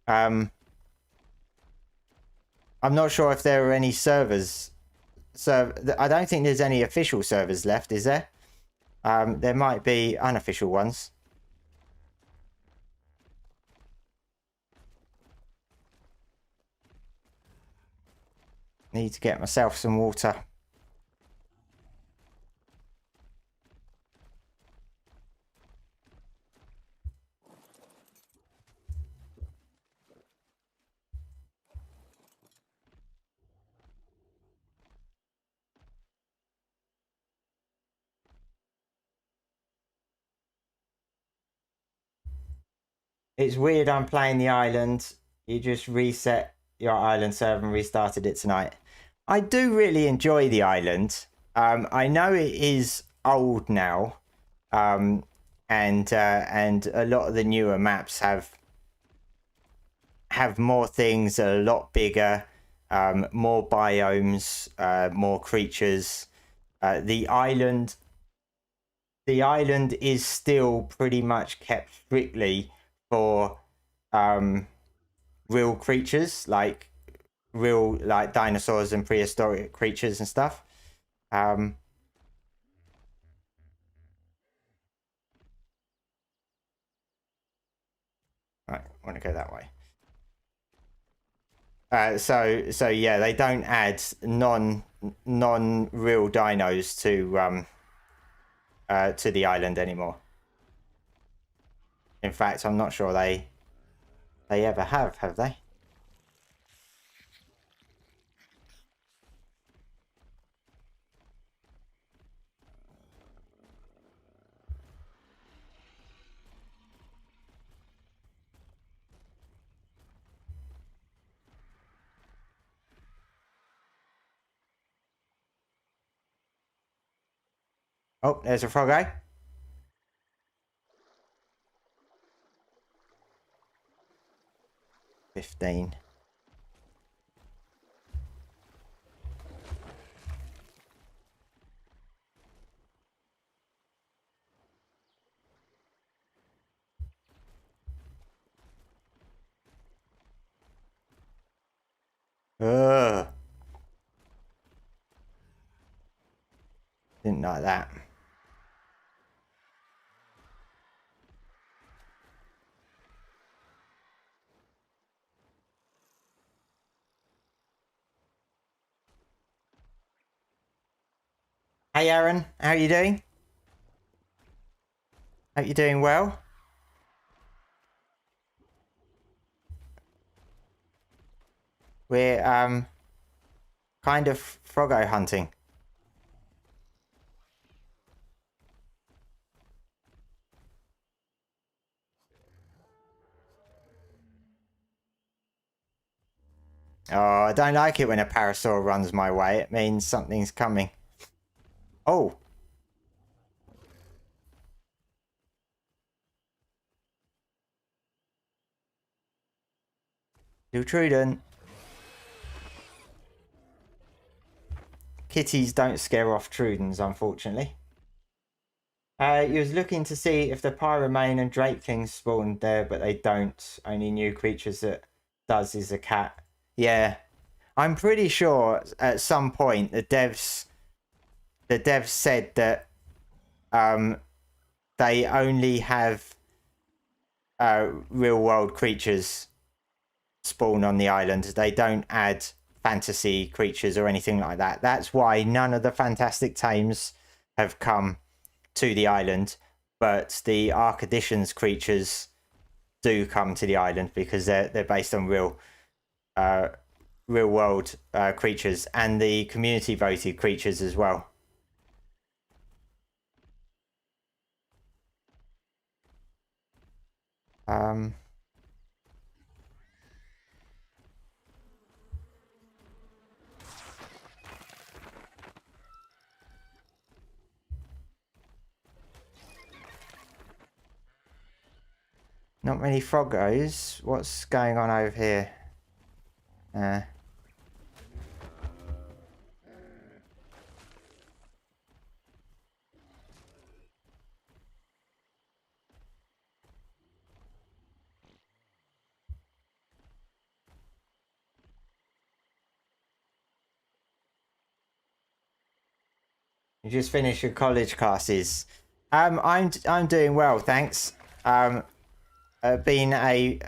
I'm not sure if there are any servers. So I don't think there's any official servers left, is there? There might be unofficial ones. Need to get myself some water. It's weird I'm playing the island. You just reset your island server and restarted it tonight. I do really enjoy the island. I know it is old now. And a lot of the newer maps have more things, a lot bigger, more biomes, more creatures. The island is still pretty much kept strictly for real creatures, like real like dinosaurs and prehistoric creatures and stuff. Right, I want to go that way. So yeah, they don't add non real dinos to the island anymore. In fact, I'm not sure they ever have they? Oh, there's a Froggo. $15. Ugh. Didn't like that. Hey Aaron, how are you doing? Hope you're doing well. We're kind of Froggo hunting. Oh, I don't like it when a parasaur runs my way. It means something's coming. Oh. Lutrudent. Kitties don't scare off Trudens, unfortunately. You was looking to see if the Pyromane and Drakelings spawned there, but they don't. Only new creatures that does is a cat. Yeah. I'm pretty sure at some point the devs said that they only have real world creatures spawn on the island. They don't add fantasy creatures or anything like that. That's why none of the fantastic tames have come to the island, but the Ark Editions creatures do come to the island because they're based on real world creatures, and the community voted creatures as well. Not many Froggos. What's going on over here? You just finished your college classes. I'm doing well, thanks. Been a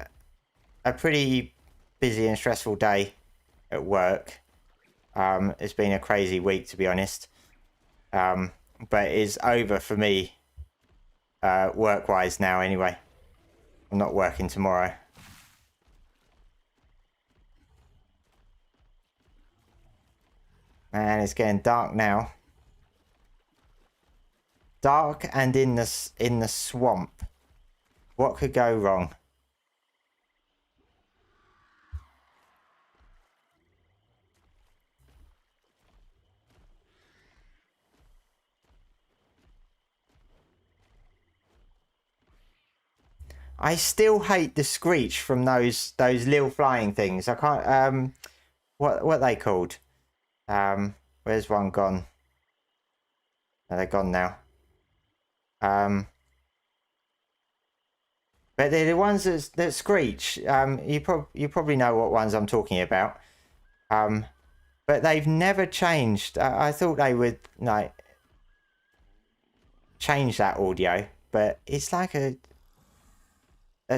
pretty busy and stressful day at work. It's been a crazy week, to be honest. But it's over for me, work-wise now. Anyway, I'm not working tomorrow. Man, it's getting dark now. Dark and in the swamp. What could go wrong? I still hate the screech from those little flying things. I can't what are they called? Where's one gone? Oh, they're gone now. But they're the ones that screech. You probably know what ones I'm talking about. But they've never changed. I thought they would like change that audio, but it's like a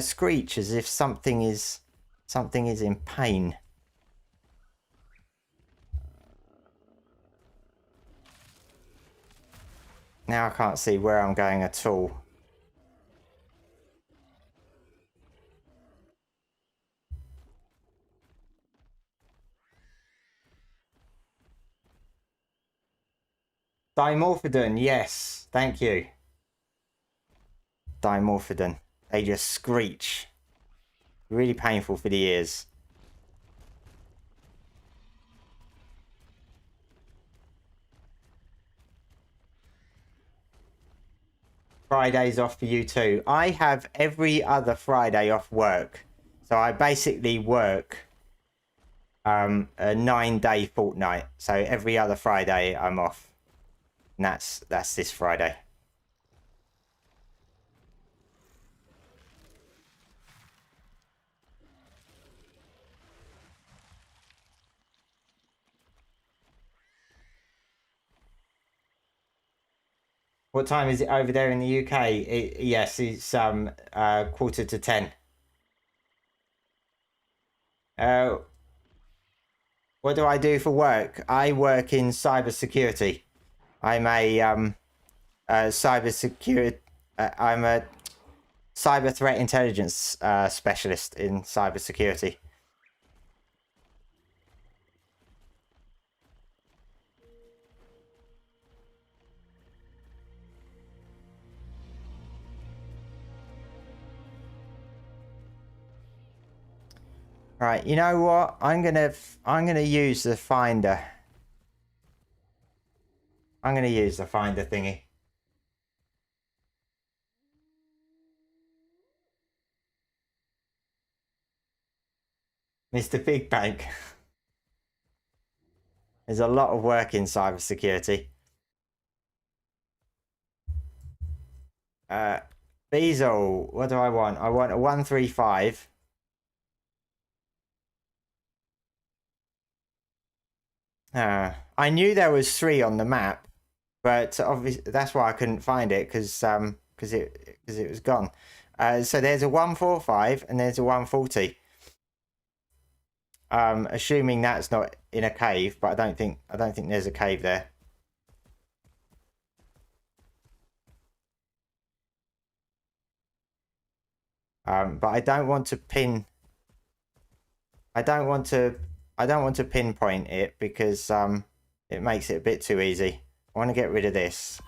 screech as if something is in pain. Now I can't see where I'm going at all. Dimorphodon, yes, thank you. Dimorphodon. They just screech. Really painful for the ears. Fridays off for you too. I have every other Friday off work. So I basically work a 9-day fortnight. So every other Friday I'm off. And that's this Friday. What time is it over there in the UK? Yes, it's 9:45. What do I do for work? I work in cybersecurity. I'm a cybersecurity. I'm a cyber threat intelligence specialist in cybersecurity. Right, you know what? I'm gonna use the finder. I'm gonna use the finder thingy. Mr. Big Bank. There's a lot of work in cybersecurity. Bezel, what do I want? I want a 135. I knew there was 3 on the map, but obviously that's why I couldn't find it because it was gone. So there's a 145 and there's a 140. Assuming that's not in a cave, but I don't think there's a cave there. But I don't want to pin. I don't want to pinpoint it because it makes it a bit too easy. I want to get rid of this.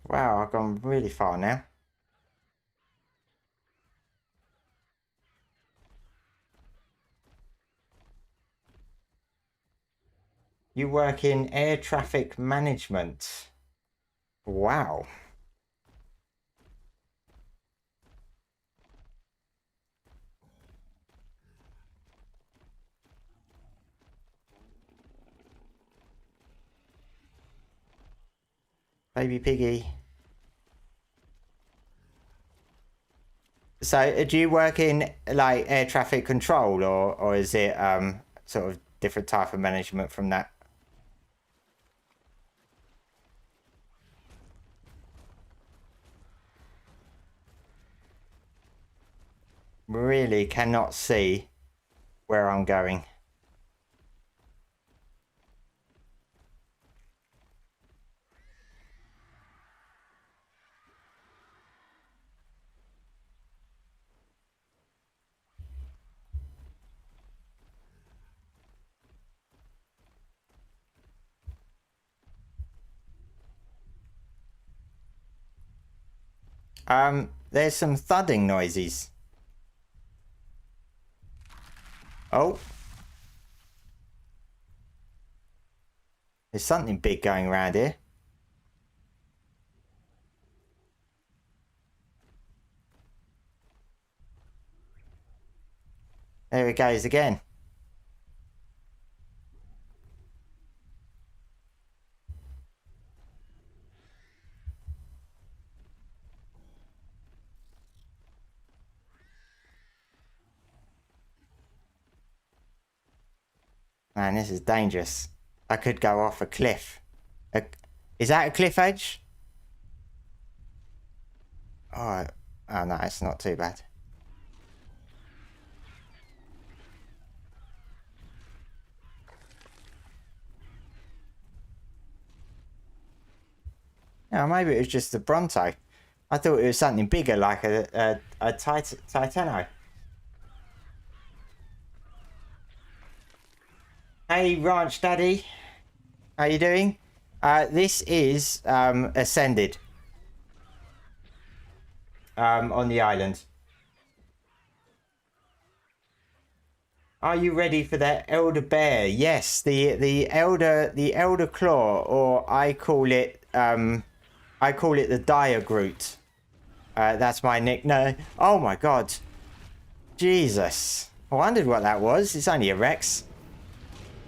Wow, I've gone really far now. You work in air traffic management. Wow. Baby piggy. So, do you work in like air traffic control, or is it sort of different type of management from that? Really cannot see where I'm going. There's some thudding noises. Oh. There's something big going around here. There it goes again. Man, this is dangerous. I could go off a cliff. Is that a cliff edge? Oh no, it's not too bad. Oh, maybe it was just the Bronto. I thought it was something bigger, like a Titano. Hey, Ranch Daddy. How you doing? This is Ascended. On the island. Are you ready for that elder bear? Yes, the elder claw, or I call it the dire Groot. That's my nickname. Oh my god. Jesus. I wondered what that was. It's only a Rex.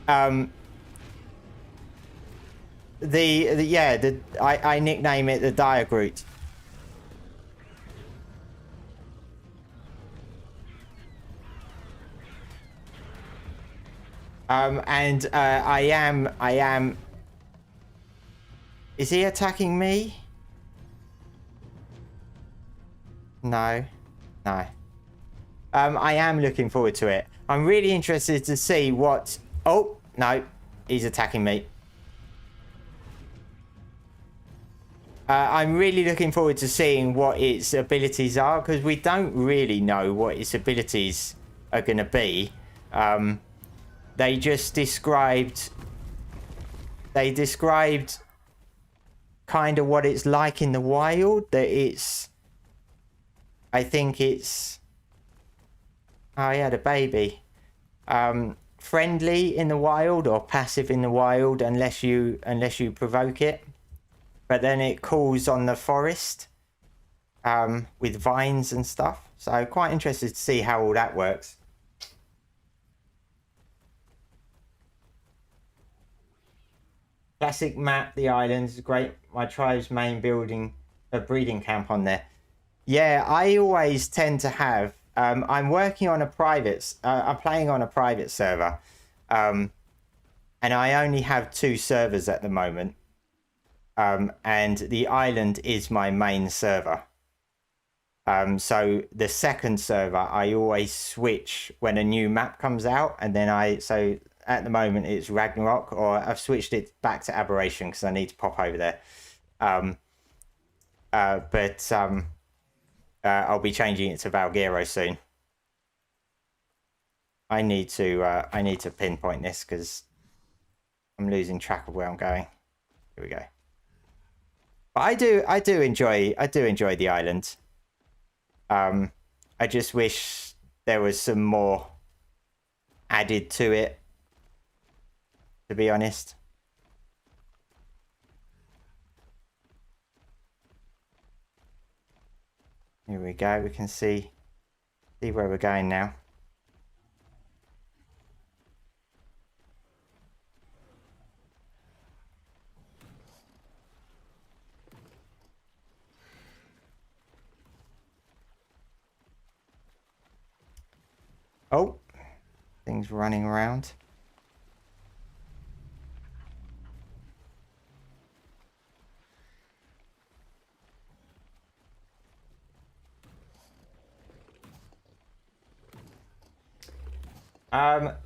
I nickname it the dire Groot. I am. Is he attacking me? No. I am looking forward to it. I'm really interested to see what... Oh, no. He's attacking me. I'm really looking forward to seeing what its abilities are, because we don't really know what its abilities are going to be. They just described kind of what it's like in the wild. That it's, I think it's, oh yeah, the baby, friendly in the wild or passive in the wild unless you provoke it, but then it calls on the forest with vines and stuff. So quite interested to see how all that works. Classic map, the islands, great. My tribe's main building a breeding camp on there. Yeah, I always tend to have. I'm working on a private. I'm playing on a private server, and I only have 2 servers at the moment. And the island is my main server. So the second server, I always switch when a new map comes out, and then so at the moment it's Ragnarok, or I've switched it back to Aberration because I need to pop over there. But I'll be changing it to Valguero soon. I need to pinpoint this because I'm losing track of where I'm going. Here we go. But I do enjoy the island. I just wish there was some more added to it, to be honest. Here we go. We can see where we're going now. Oh, things running around.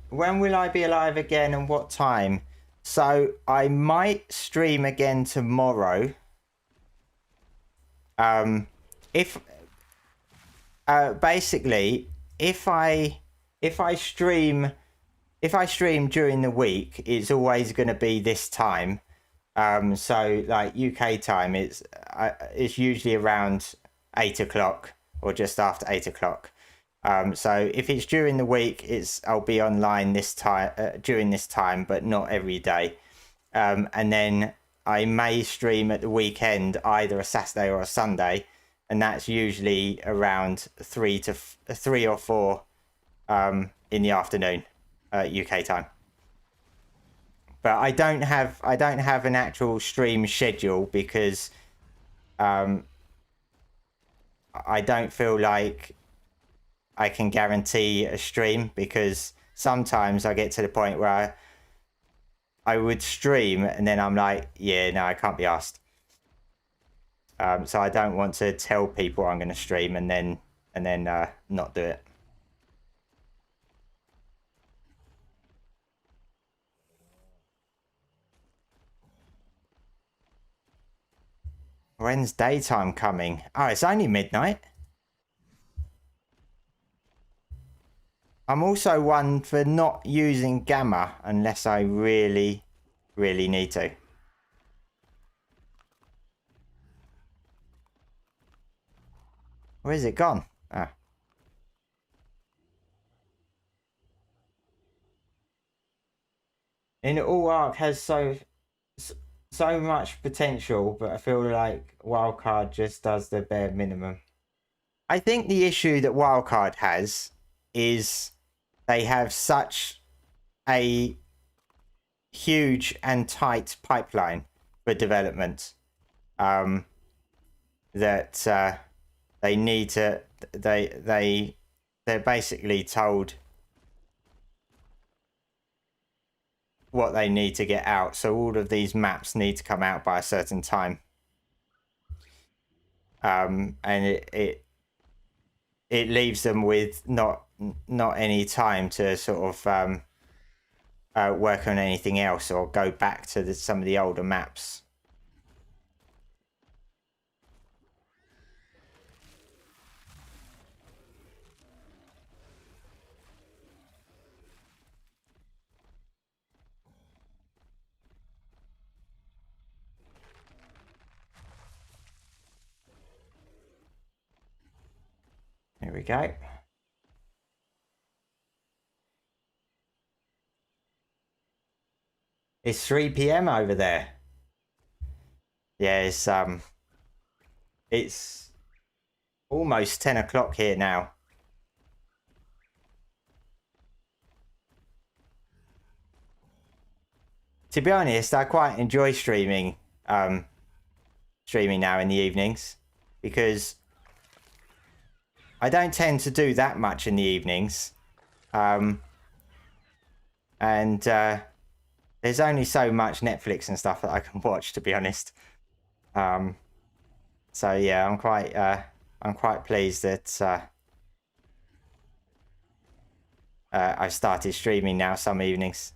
When will I be alive again and what time? So I might stream again tomorrow. If basically if I stream during the week, it's always going to be this time. So like UK time, it's usually around 8 o'clock or just after 8 o'clock. So if it's during the week, I'll be online this time during this time, but not every day. And then I may stream at the weekend, either a Saturday or a Sunday, and that's usually around 3 or 4 in the afternoon, UK time. But I don't have an actual stream schedule because I don't feel like I can guarantee a stream, because sometimes I get to the point where I would stream and then I'm like, yeah, no, I can't be asked. So I don't want to tell people I'm going to stream and then not do it. When's daytime coming? Oh, it's only midnight. I'm also one for not using gamma unless I really, really need to. Where is it gone? Ah. And all Ark has so much potential, but I feel like Wildcard just does the bare minimum. I think the issue that Wildcard has is they have such a huge and tight pipeline for development that they need to they're basically told what they need to get out, so all of these maps need to come out by a certain time, and it leaves them with not any time to sort of work on anything else or go back to some of the older maps. we go. It's 3 p.m. over there. Yeah, it's almost 10 o'clock here now. To be honest, I quite enjoy streaming now in the evenings, because I don't tend to do that much in the evenings. There's only so much Netflix and stuff that I can watch, to be honest. So yeah, I'm quite pleased that I've started streaming now some evenings.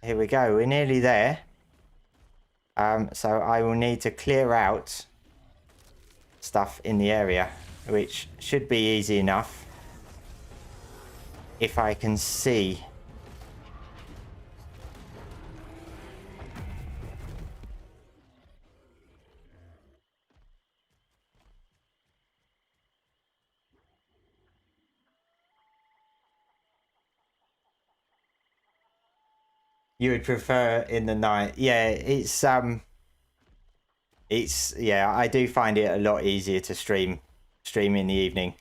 Here we go, we're nearly there. So I will need to clear out stuff in the area, which should be easy enough if I can see. You would prefer in the night? Yeah, yeah, I do find it a lot easier to stream in the evening.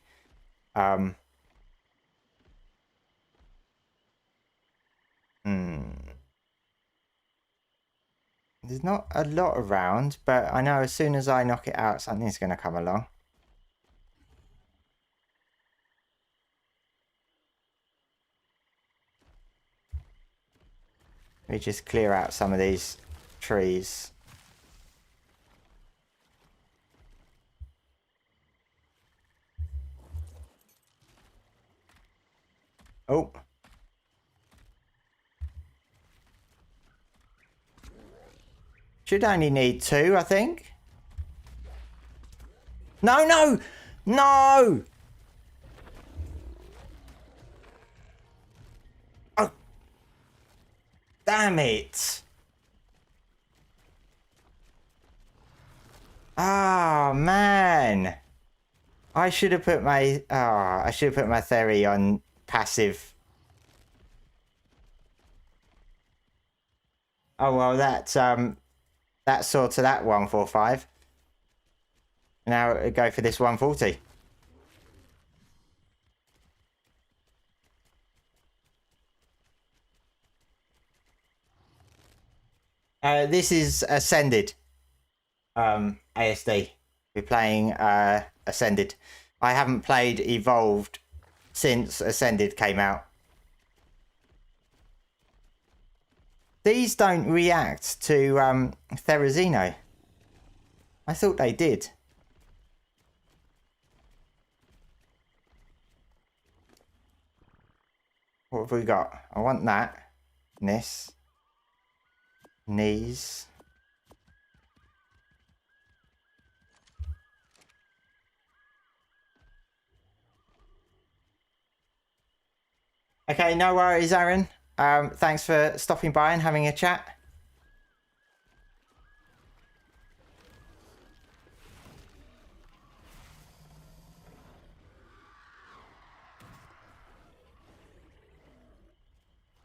There's not a lot around, but I know as soon as I knock it out, something's going to come along. Let me just clear out some of these trees. Oh. Should only need 2, I think. No, no! No! Oh. Damn it. Oh, man. I should have put my... Oh, I should have put my theory on passive. Oh, well, that sorts of that 145. Now go for this 140. This is Ascended. ASD. We're playing Ascended. I haven't played Evolved since Ascended came out. These don't react to Therizino. I thought they did. What have we got? I want that. This. Knees. Okay, no worries, Aaron. Thanks for stopping by and having a chat.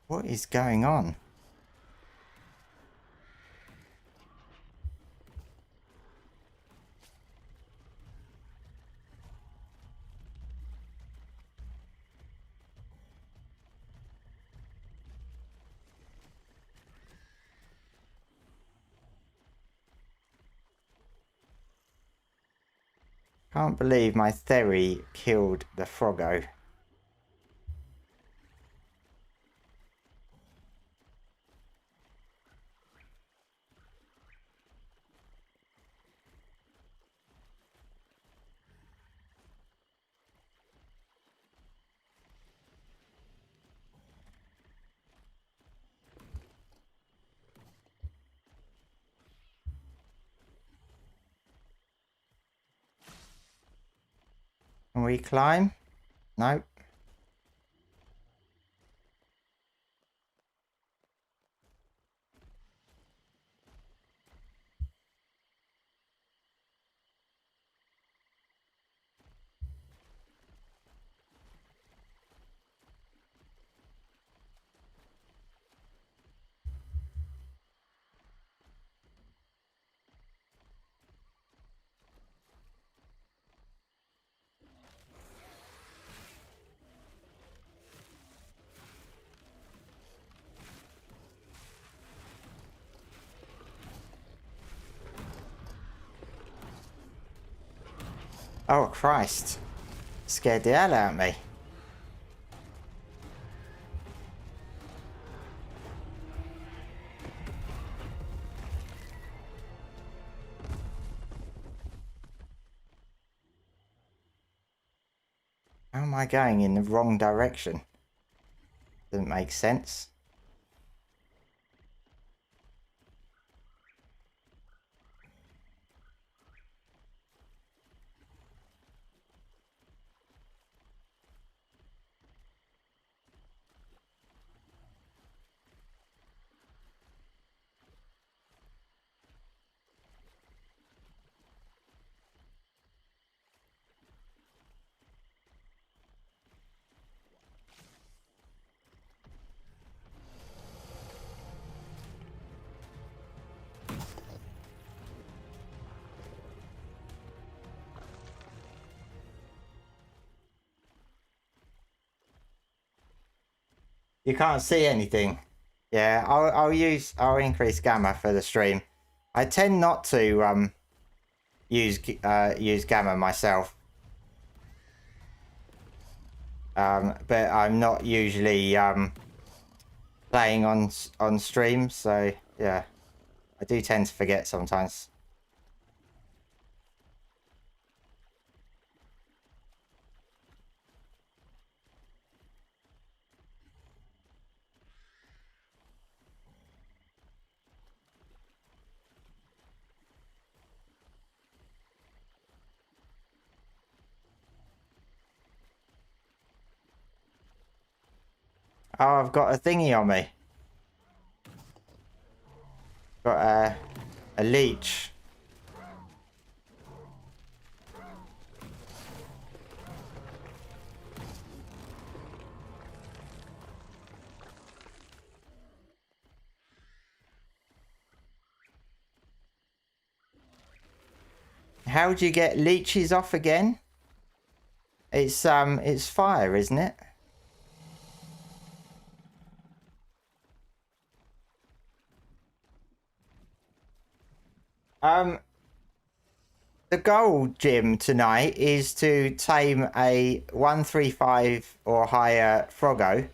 What is going on? Can't believe my theory killed the Froggo. Can we climb? Nope. Oh, Christ. Scared the hell out of me. How am I going in the wrong direction? Doesn't make sense. You can't see anything. Yeah, I'll increase gamma for the stream. I tend not to use gamma myself. But I'm not usually playing on stream, so yeah. I do tend to forget sometimes. Oh, I've got a thingy on me. Got a leech. How do you get leeches off again? It's fire, isn't it? The goal, Jim, tonight is to tame a 135 or higher Froggo,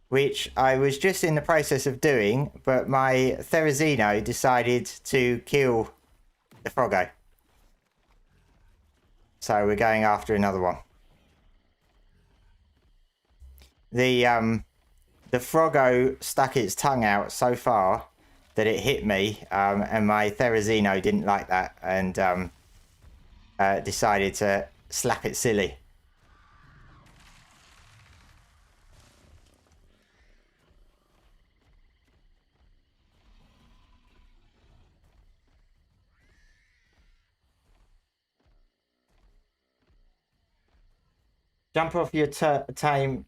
which I was just in the process of doing, but my Therizino decided to kill the Froggo. So we're going after another one. The Froggo stuck its tongue out so far that it hit me, and my Therizino didn't like that and decided to slap it silly. Jump off your tame,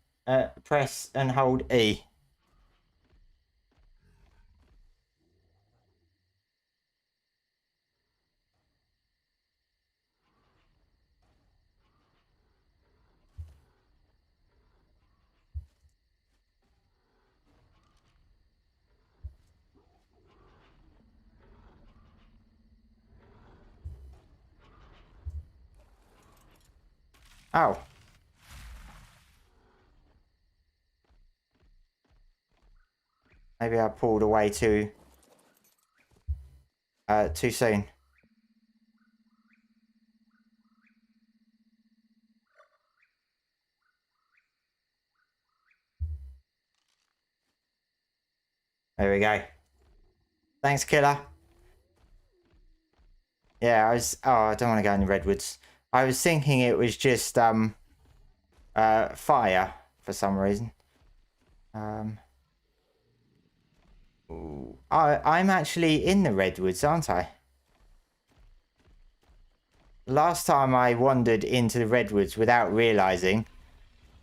press and hold E. Oh. Maybe I pulled away too soon. There we go. Thanks, killer. Yeah, I don't want to go in the redwoods. I was thinking it was just fire for some reason. I'm actually in the redwoods, aren't I? Last time I wandered into the redwoods without realizing,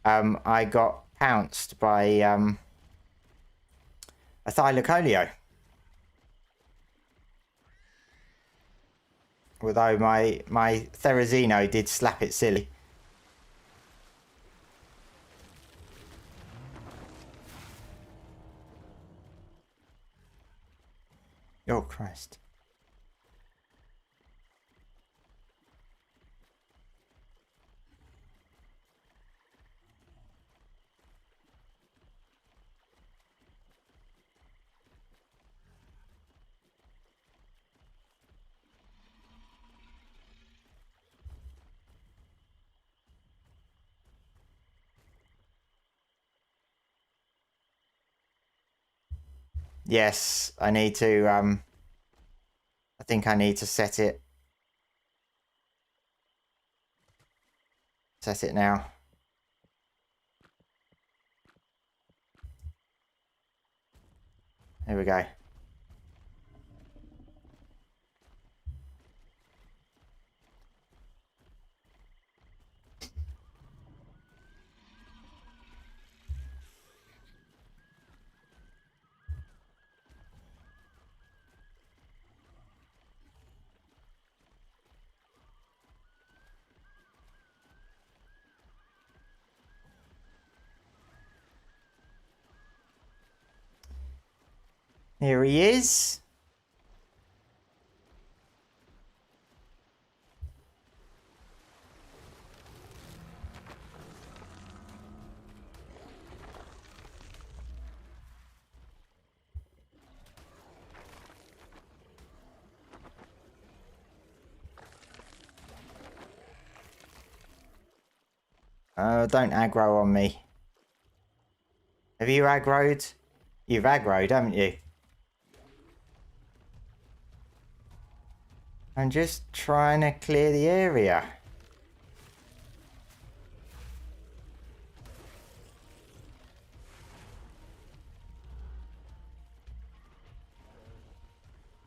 I got pounced by a Thylacoleo. Although my Therizino did slap it silly. Oh, Christ. Yes, I need to, I think I need to set it. Set it now. There we go. Here he is. Don't aggro on me. Have you aggroed? You've aggroed, haven't you? I'm just trying to clear the area.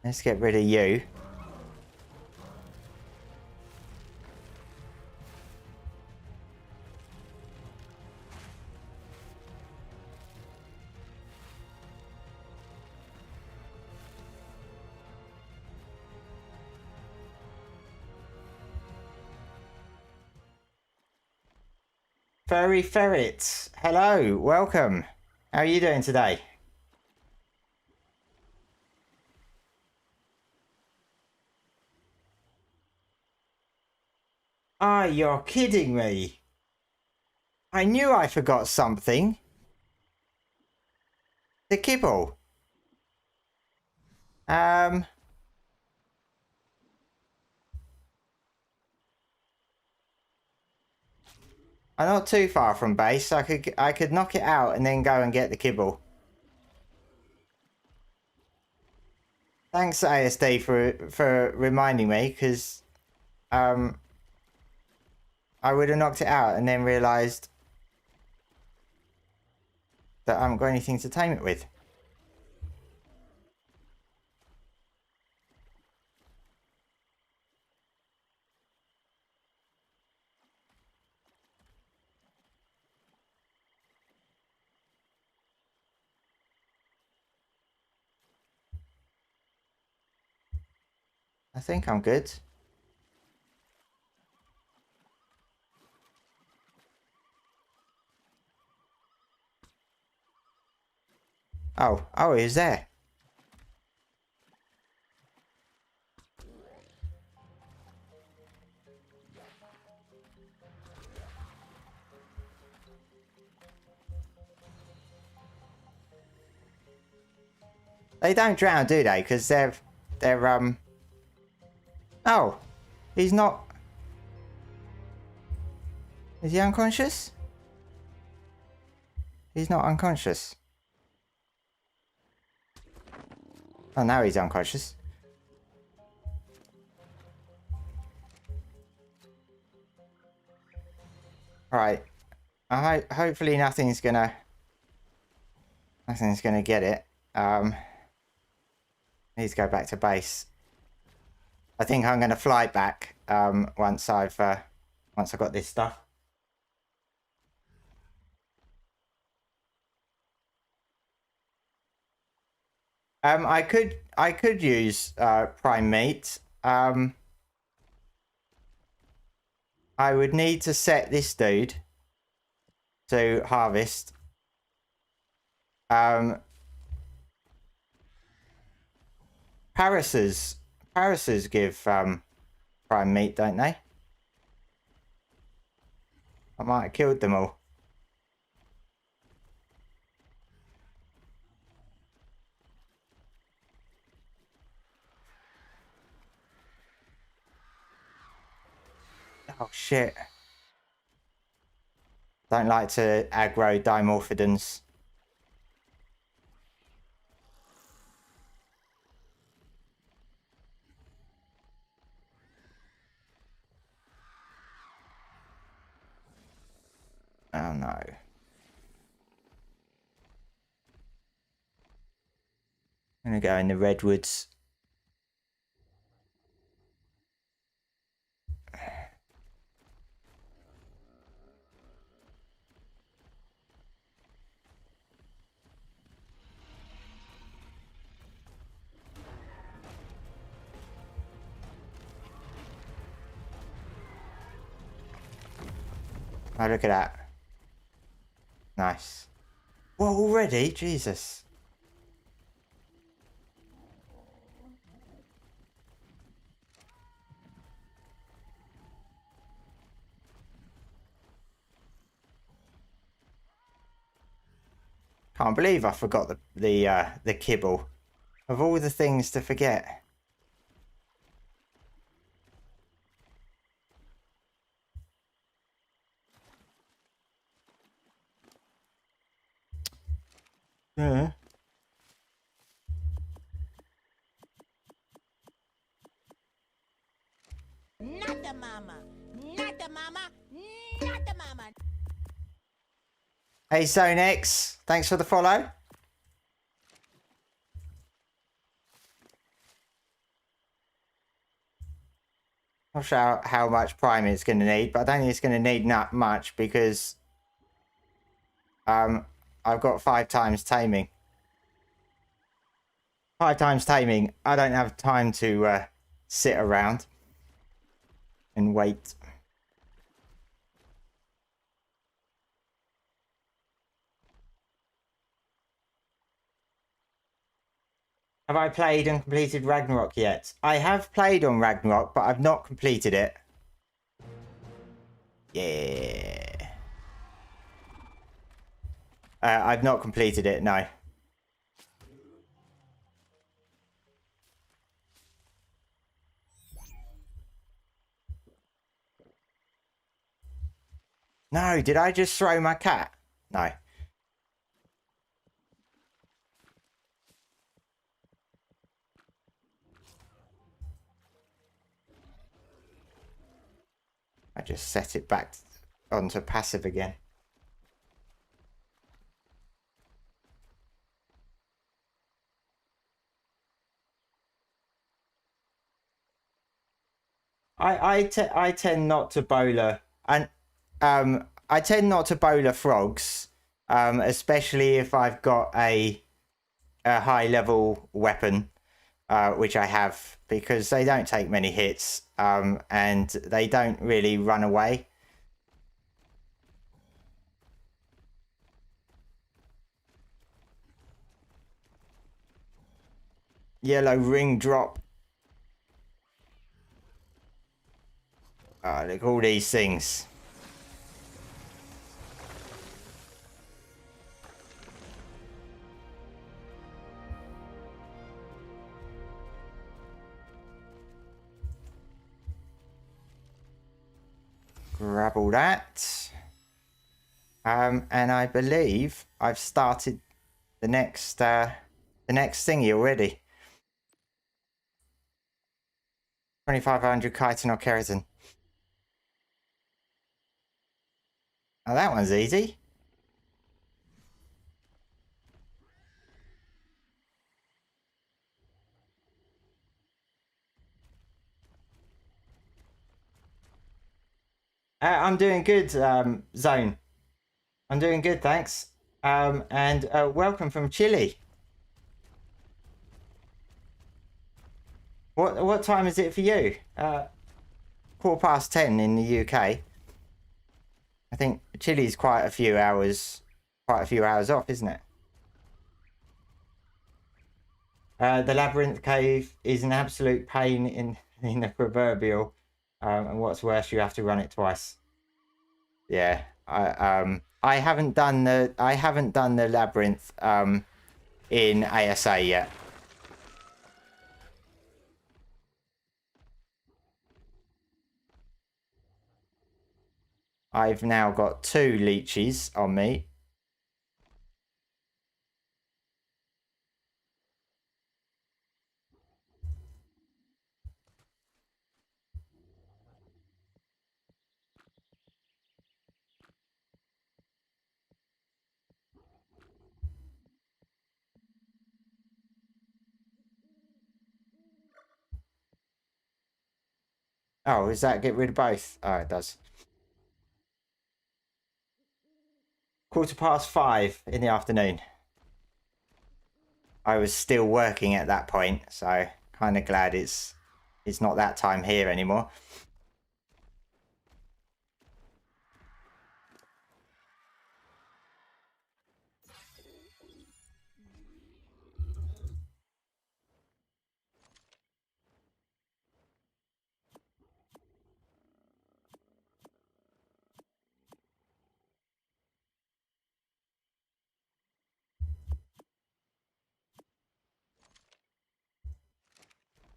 Let's get rid of you. Furry Ferrets, hello, welcome. How are you doing today? Ah, you're kidding me. I knew I forgot something. The kibble. I'm not too far from base. I could knock it out and then go and get the kibble. Thanks ASD for reminding me, because I would have knocked it out and then realised that I haven't got anything to tame it with. I think I'm good. Oh, he's there. They don't drown, do they? Because they're oh, he's not. Is he unconscious? He's not unconscious. Oh, now he's unconscious. Right. Hopefully nothing's gonna get it. Need to go back to base. I think I'm gonna fly back once I've got this stuff. I could use prime meat. I would need to set this dude to harvest. Parasers give prime meat, don't they? I might have killed them all. Oh shit. Don't like to aggro dimorphodons. Oh no. I'm gonna go in the redwoods. Oh, look at that. Nice. Well, already? Jesus. Can't believe I forgot the kibble. Of all the things to forget. Yeah. Not the mama. Not the mama. Not the mama. Hey, Zonex. Thanks for the follow. Not sure how much prime it's going to need, but I don't think it's going to need not much because I've got 5 times taming. 5 times taming. I don't have time to sit around and wait. Have I played and completed Ragnarok yet? I have played on Ragnarok, but I've not completed it. Yeah. I've not completed it, no. No, did I just throw my cat? No. I just set it back onto passive again. I tend not to bowler, and I tend not to bowler frogs, especially if I've got a high level weapon, which I have, because they don't take many hits, and they don't really run away. Yellow ring drop. Oh, look, all these things. Grab all that. And I believe I've started the next thingy already. 2500 chitin or keratin. Oh, that one's easy. I'm doing good, Zone. I'm doing good, thanks. And welcome from Chile. What time is it for you? 10:15 in the UK. I think Chile's quite a few hours off, isn't it? The labyrinth cave is an absolute pain in the proverbial, and what's worse, you have to run it twice. Yeah, I haven't done the labyrinth in ASA yet. I've now got 2 leeches on me. Oh, does that get rid of both? Oh, it does. 5:15 in the afternoon. I was still working at that point, so kind of glad it's not that time here anymore.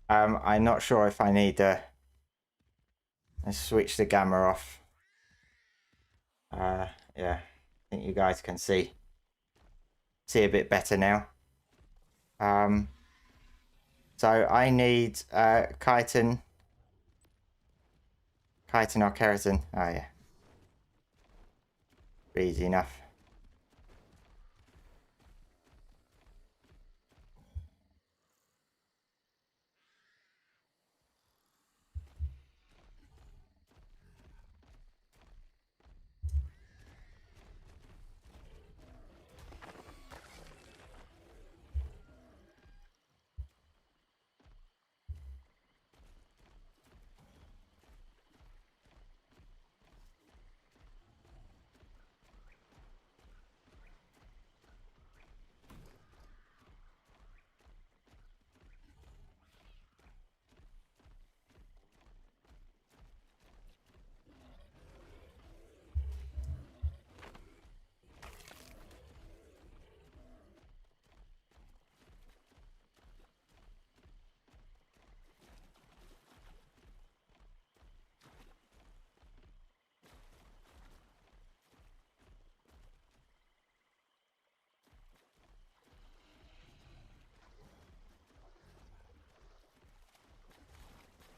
I'm not sure if I need to switch the gamma off. Yeah, I think you guys can see a bit better now. So I need chitin or keratin. Oh yeah, easy enough.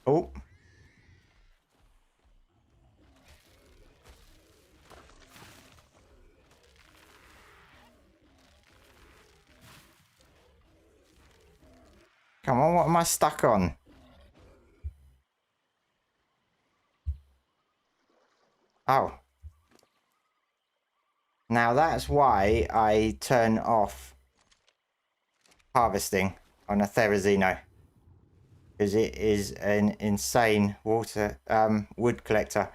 Oh. Come on, what am I stuck on? Oh. Now that's why I turn off harvesting on a Therizino. Because it is an insane wood collector.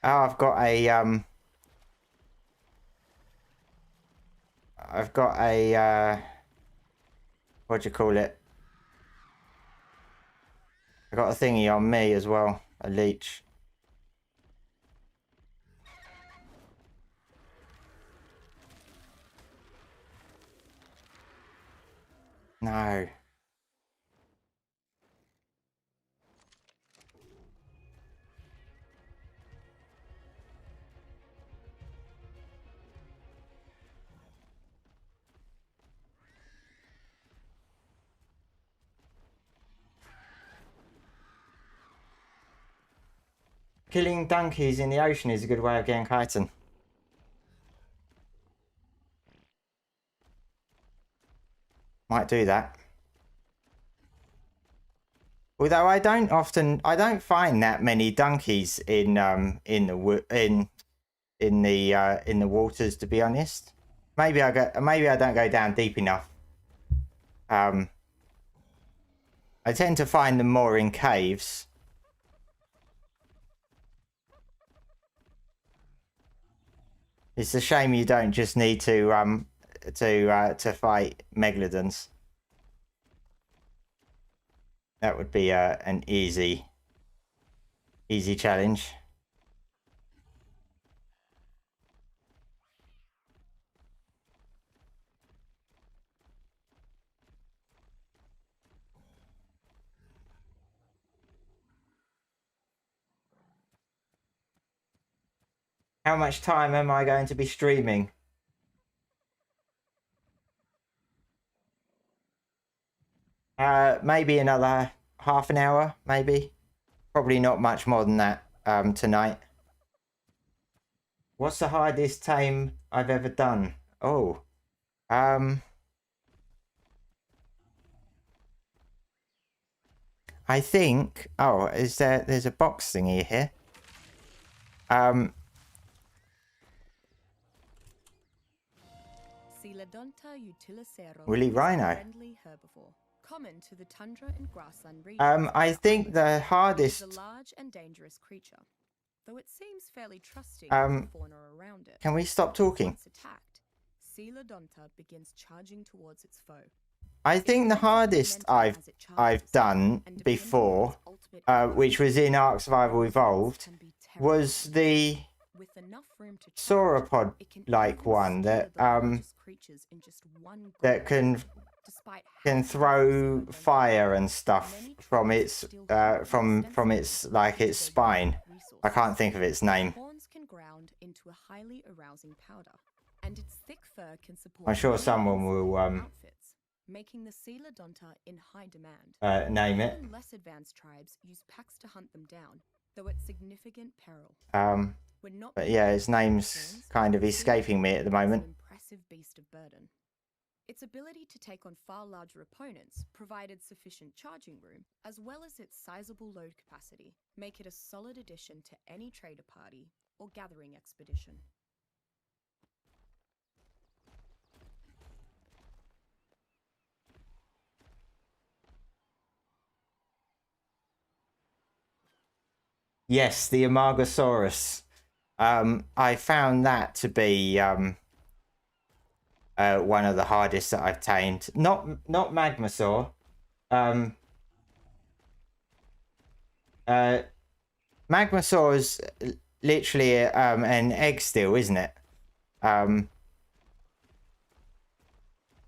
Oh, I've got a what do you call it? I got a thingy on me as well, a leech. No. Killing donkeys in the ocean is a good way of getting chitin. Might do that. Although I don't find that many donkeys in the waters, to be honest. Maybe I don't go down deep enough. I tend to find them more in caves. It's a shame you don't just need to fight megalodons. That would be an easy challenge. How much time am I going to be streaming? Maybe another half an hour, maybe. Probably not much more than that tonight. What's the hardest tame I've ever done? Oh, I think... Oh, there's a box thingy here. Woolly rhino. Friendly herbivore, common to the tundra and grassland regions. I think the hardest... It's a large and dangerous creature, though it seems fairly trusting of the fauna around it. Can we stop talking? Once attacked, Coelodonta begins charging towards its foe. I think the hardest I've done before, which was in Ark Survival Evolved, was the sauropod-like one that can throw fire and stuff from its its spine. I can't think of its name. Horns can ground into a highly arousing powder, and its thick fur can support. I'm sure someone will outfits, making the Coelodonta in high demand. name it. Even less advanced tribes use packs to hunt them down, though at significant peril. But yeah, his name's kind of escaping me at the moment. An impressive beast of burden. Its ability to take on far larger opponents provided sufficient charging room, as well as its sizable load capacity, make it a solid addition to any trader party or gathering expedition. Yes, the Amargasaurus. I found that to be one of the hardest that I've tamed. Not Magmasaur. Magmasaur is literally an egg still, isn't it?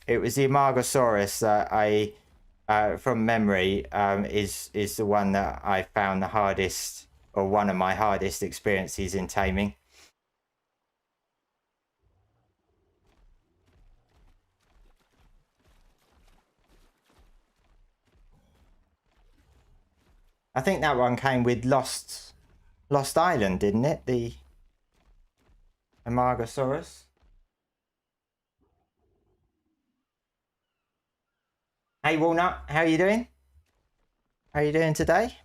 It was the Amargasaurus that I, from memory, is the one that I found the hardest, or one of my hardest experiences in taming. I think that one came with Lost Island, didn't it? The Amargasaurus. Hey Walnut, how are you doing? How are you doing today?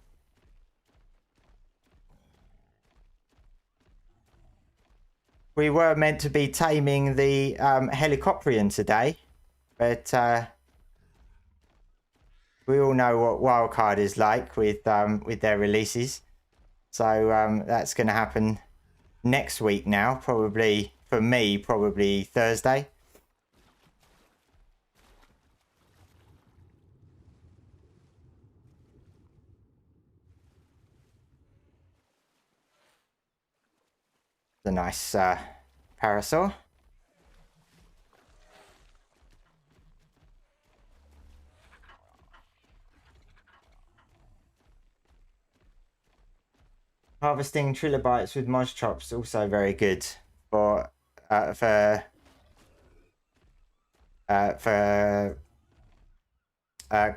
We were meant to be taming the Helicoprion today, but we all know what Wildcard is like with their releases. So that's going to happen next week now, probably for me, probably Thursday. The nice parasaur. Harvesting trilobites with Moj Chops, also very good for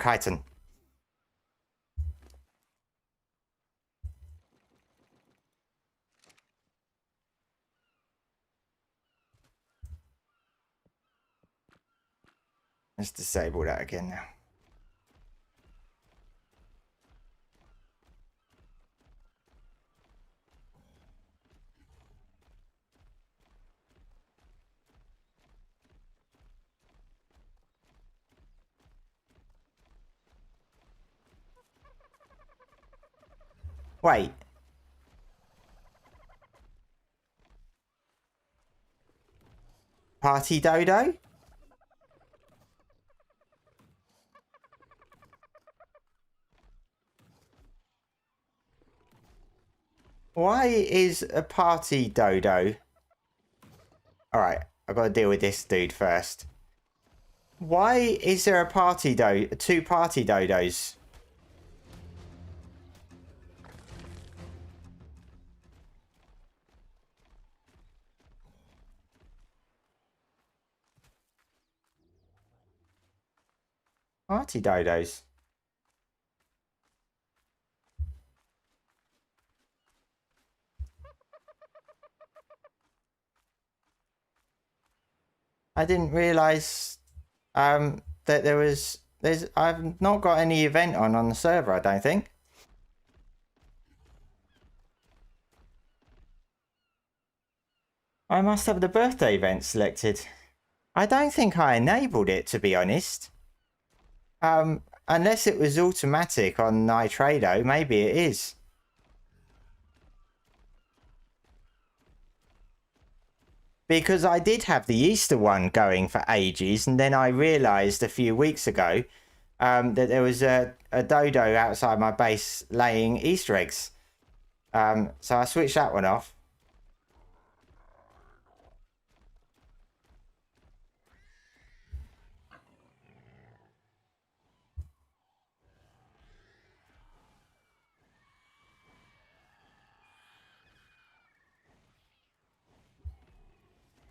chitin. Let's disable that again now. Wait. Party Dodo? Why is a party dodo? Alright, I've got to deal with this dude first. Why is there a two party dodos? Party dodos. I didn't realise that there was I've not got any event on the server, I don't think. I must have the birthday event selected. I don't think I enabled it, to be honest. Unless it was automatic on Nitrado, maybe it is. Because I did have the Easter one going for ages, and then I realised a few weeks ago that there was a dodo outside my base laying Easter eggs. So I switched that one off.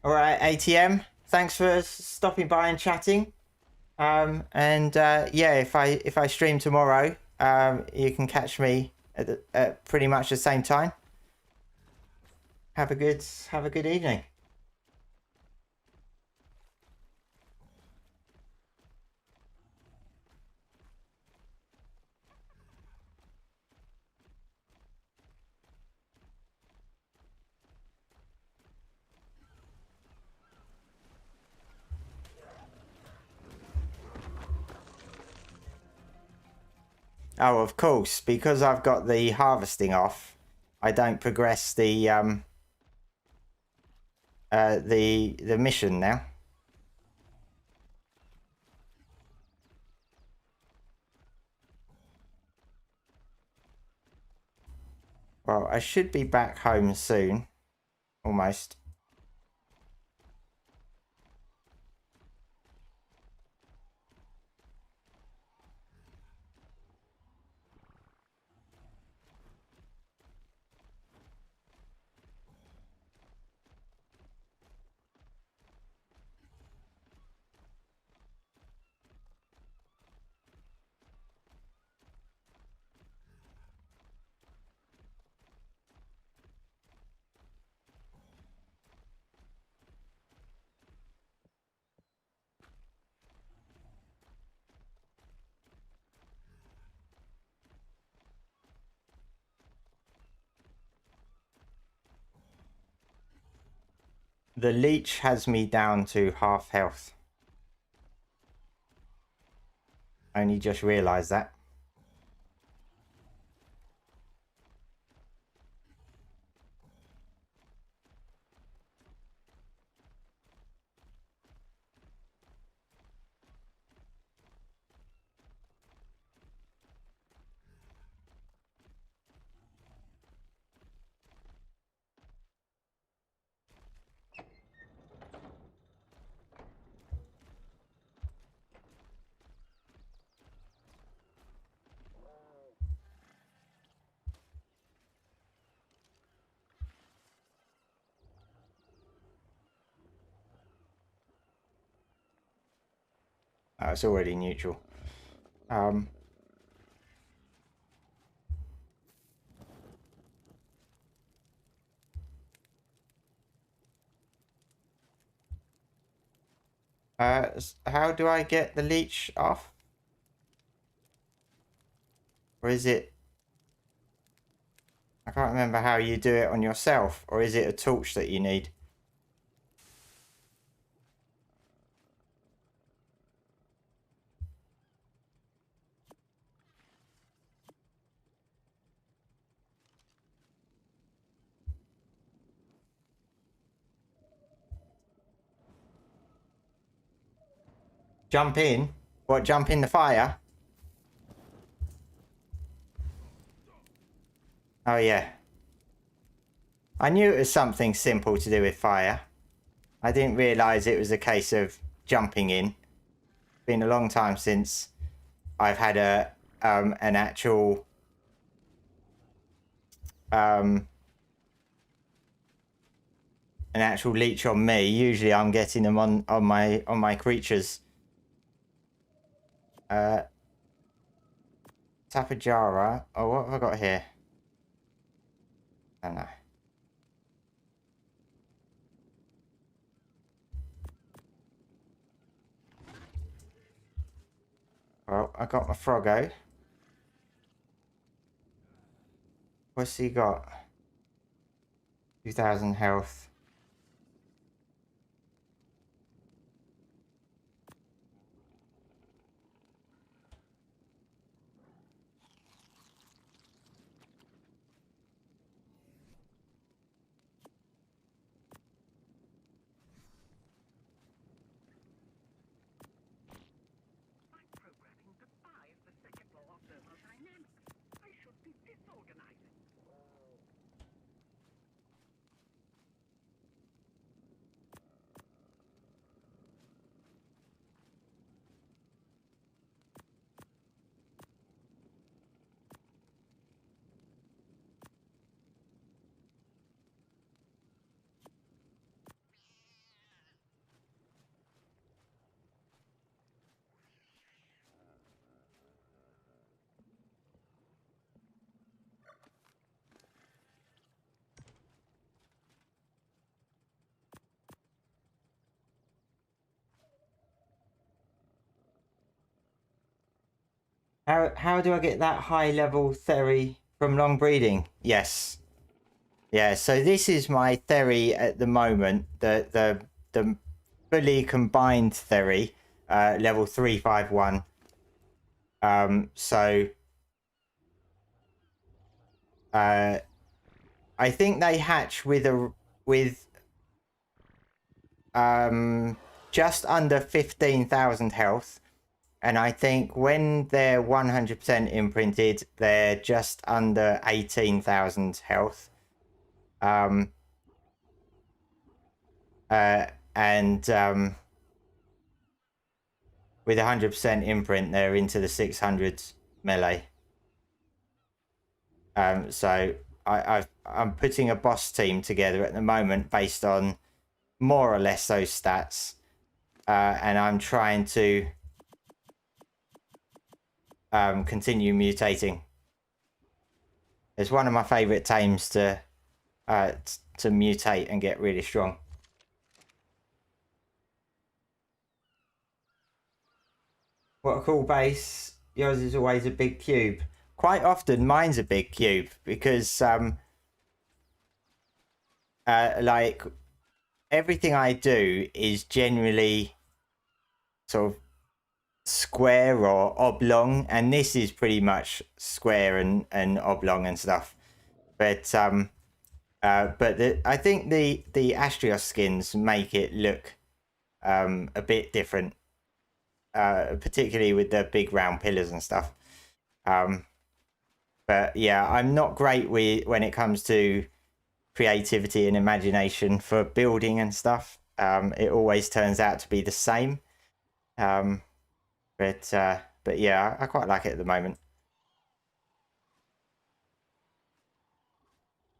Alright, ATM, thanks for stopping by and chatting. Yeah, if I stream tomorrow, you can catch me at pretty much the same time. Have a good evening. Oh, of course, because I've got the harvesting off, I don't progress the mission now. Well, I should be back home soon, almost. The leech has me down to half health. Only just realised that. Oh, it's already neutral. How do I get the leech off? Or is it... I can't remember how you do it on yourself. Or is it a torch that you need? Jump in? What, jump in the fire? Oh, yeah. I knew it was something simple to do with fire. I didn't realise it was a case of jumping in. It's been a long time since I've had an actual leech on me. Usually I'm getting them on my creatures. Tapajara. Oh, what have I got here? I don't know. Well, I got my Froggo. What's he got? 2,000 health. My programming defies the second law of thermodynamics. I should be disorganizing. How do I get that high level theory from long breeding? Yes. Yeah, so this is my theory at the moment. The fully combined theory, level 351. So I think they hatch with just under 15,000 health. And I think when they're 100% imprinted, they're just under 18,000 health. And with 100% imprint, they're into the 600s melee. So I'm putting a boss team together at the moment based on more or less those stats. And I'm trying to continue mutating. It's one of my favorite tames to mutate and get really strong. What a cool base. Yours is always a big cube. Quite often mine's a big cube because like everything I do is generally sort of square or oblong, and this is pretty much square and oblong and stuff. But I think the Astrios skins make it look a bit different, particularly with the big round pillars and stuff. But yeah, I'm not great when it comes to creativity and imagination for building and stuff. It always turns out to be the same. But yeah, I quite like it at the moment.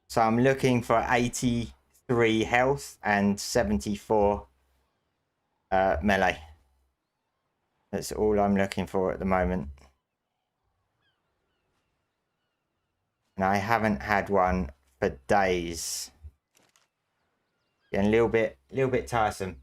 So I'm looking for 83 health and 74 melee. That's all I'm looking for at the moment. And I haven't had one for days. Getting a little bit tiresome.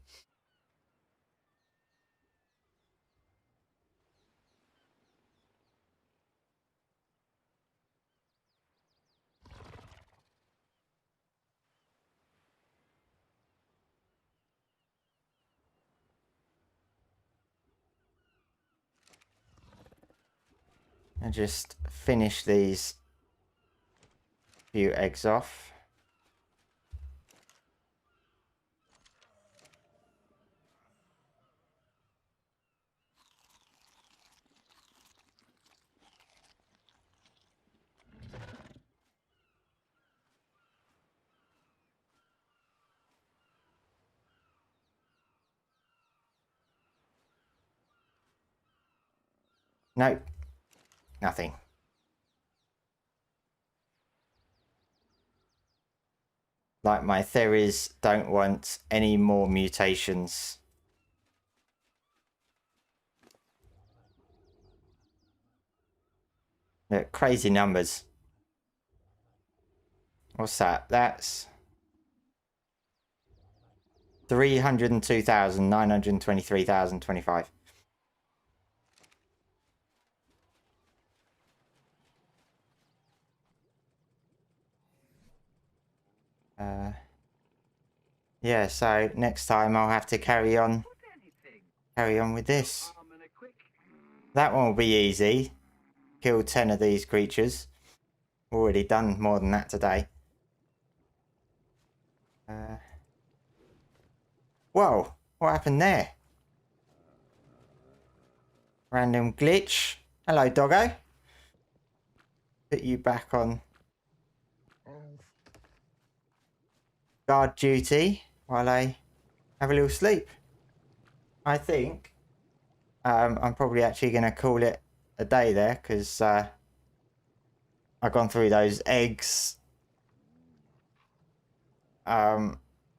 And just finish these few eggs off. Nope, nothing. Like my theories don't want any more mutations. Look, crazy numbers. What's that? That's 302,923,025. Yeah, so next time I'll have to carry on with this. That one will be easy. Kill 10 of these creatures. Already done more than that today. Whoa, what happened there? Random glitch. Hello, doggo. Put you back on guard duty while I have a little sleep. I think I'm probably actually going to call it a day there, because I've gone through those eggs. Yeah,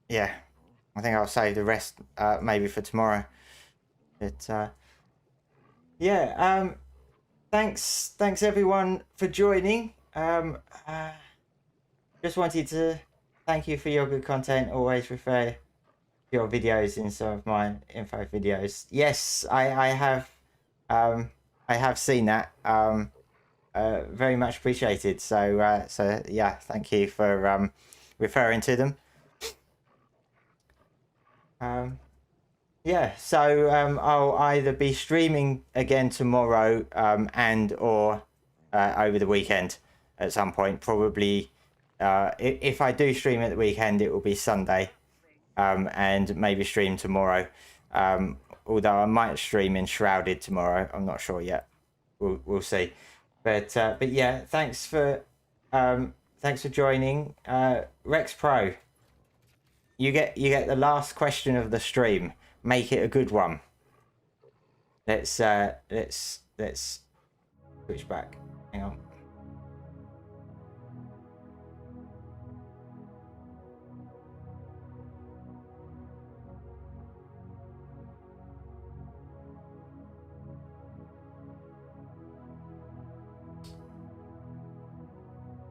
I think I'll save the rest maybe for tomorrow. But yeah, thanks everyone for joining. Just wanted to thank you for your good content. Always refer your videos in some of my info videos. Yes, I have seen that. Very much appreciated. So so yeah, thank you for referring to them. Yeah, so I'll either be streaming again tomorrow and or over the weekend at some point. Probably if I do stream at the weekend, it will be Sunday, and maybe stream tomorrow. Although I might stream Enshrouded tomorrow, I'm not sure yet. We'll see. But yeah, thanks for joining. Rex Pro, you get the last question of the stream. Make it a good one. Let's switch back. Hang on.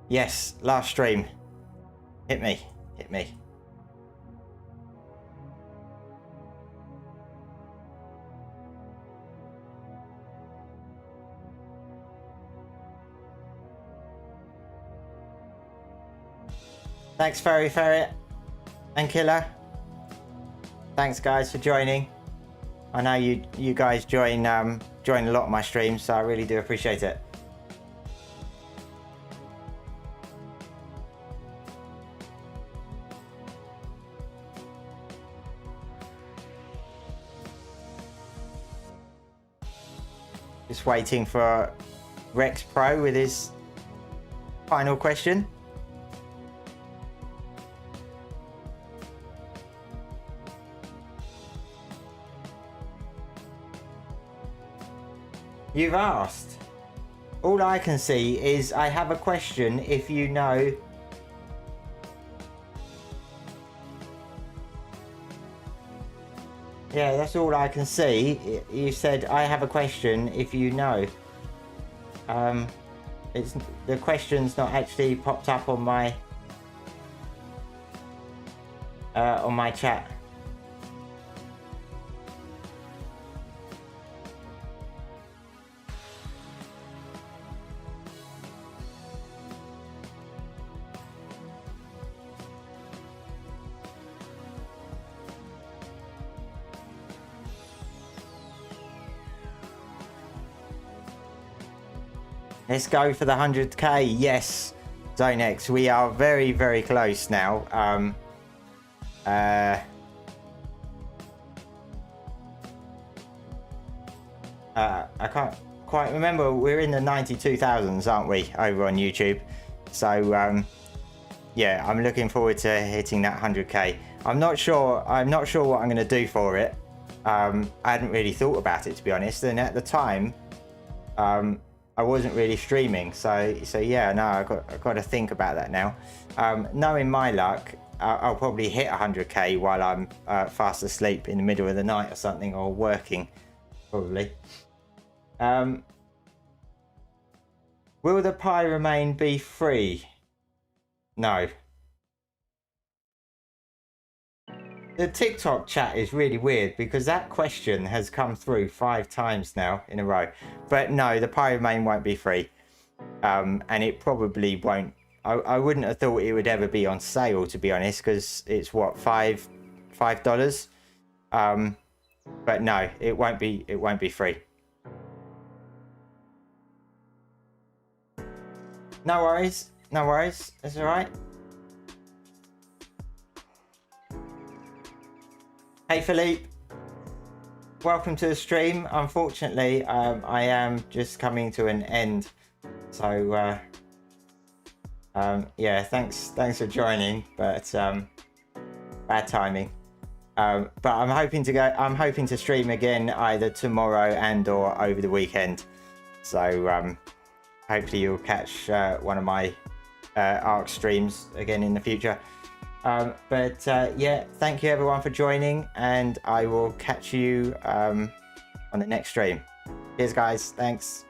Yes, last stream. Hit me. Thanks, Furry Ferret and Killer. Thanks, guys, for joining. I know you guys join a lot of my streams, so I really do appreciate it. Just waiting for Rex Pro with his final question. You've asked. All I can see is I have a question if you know. Yeah, that's all I can see. You said I have a question if you know. It's the question's not actually popped up on my chat. Let's go for the 100k. Yes, Zone X, we are very, very close now. I can't quite remember. We're in the 92,000s, aren't we, over on YouTube? So yeah, I'm looking forward to hitting that 100k. I'm not sure what I'm going to do for it. I hadn't really thought about it, to be honest, and at the time I wasn't really streaming, so yeah, no, I've got to think about that now. Knowing my luck, I'll probably hit 100k while I'm fast asleep in the middle of the night or something, or working, probably. Will the pie remain be free? No. The TikTok chat is really weird because that question has come through 5 times now in a row. But no, the pie remain won't be free. And it probably won't I wouldn't have thought it would ever be on sale, to be honest, because it's what, $5. But no, it won't be free. No worries, it's all right. Hey Philippe, welcome to the stream. Unfortunately, I am just coming to an end, so yeah, thanks for joining, but bad timing. But I'm hoping to stream again either tomorrow and or over the weekend. So hopefully you'll catch one of my Ark streams again in the future. But yeah, thank you everyone for joining, and I will catch you on the next stream. Cheers guys, thanks.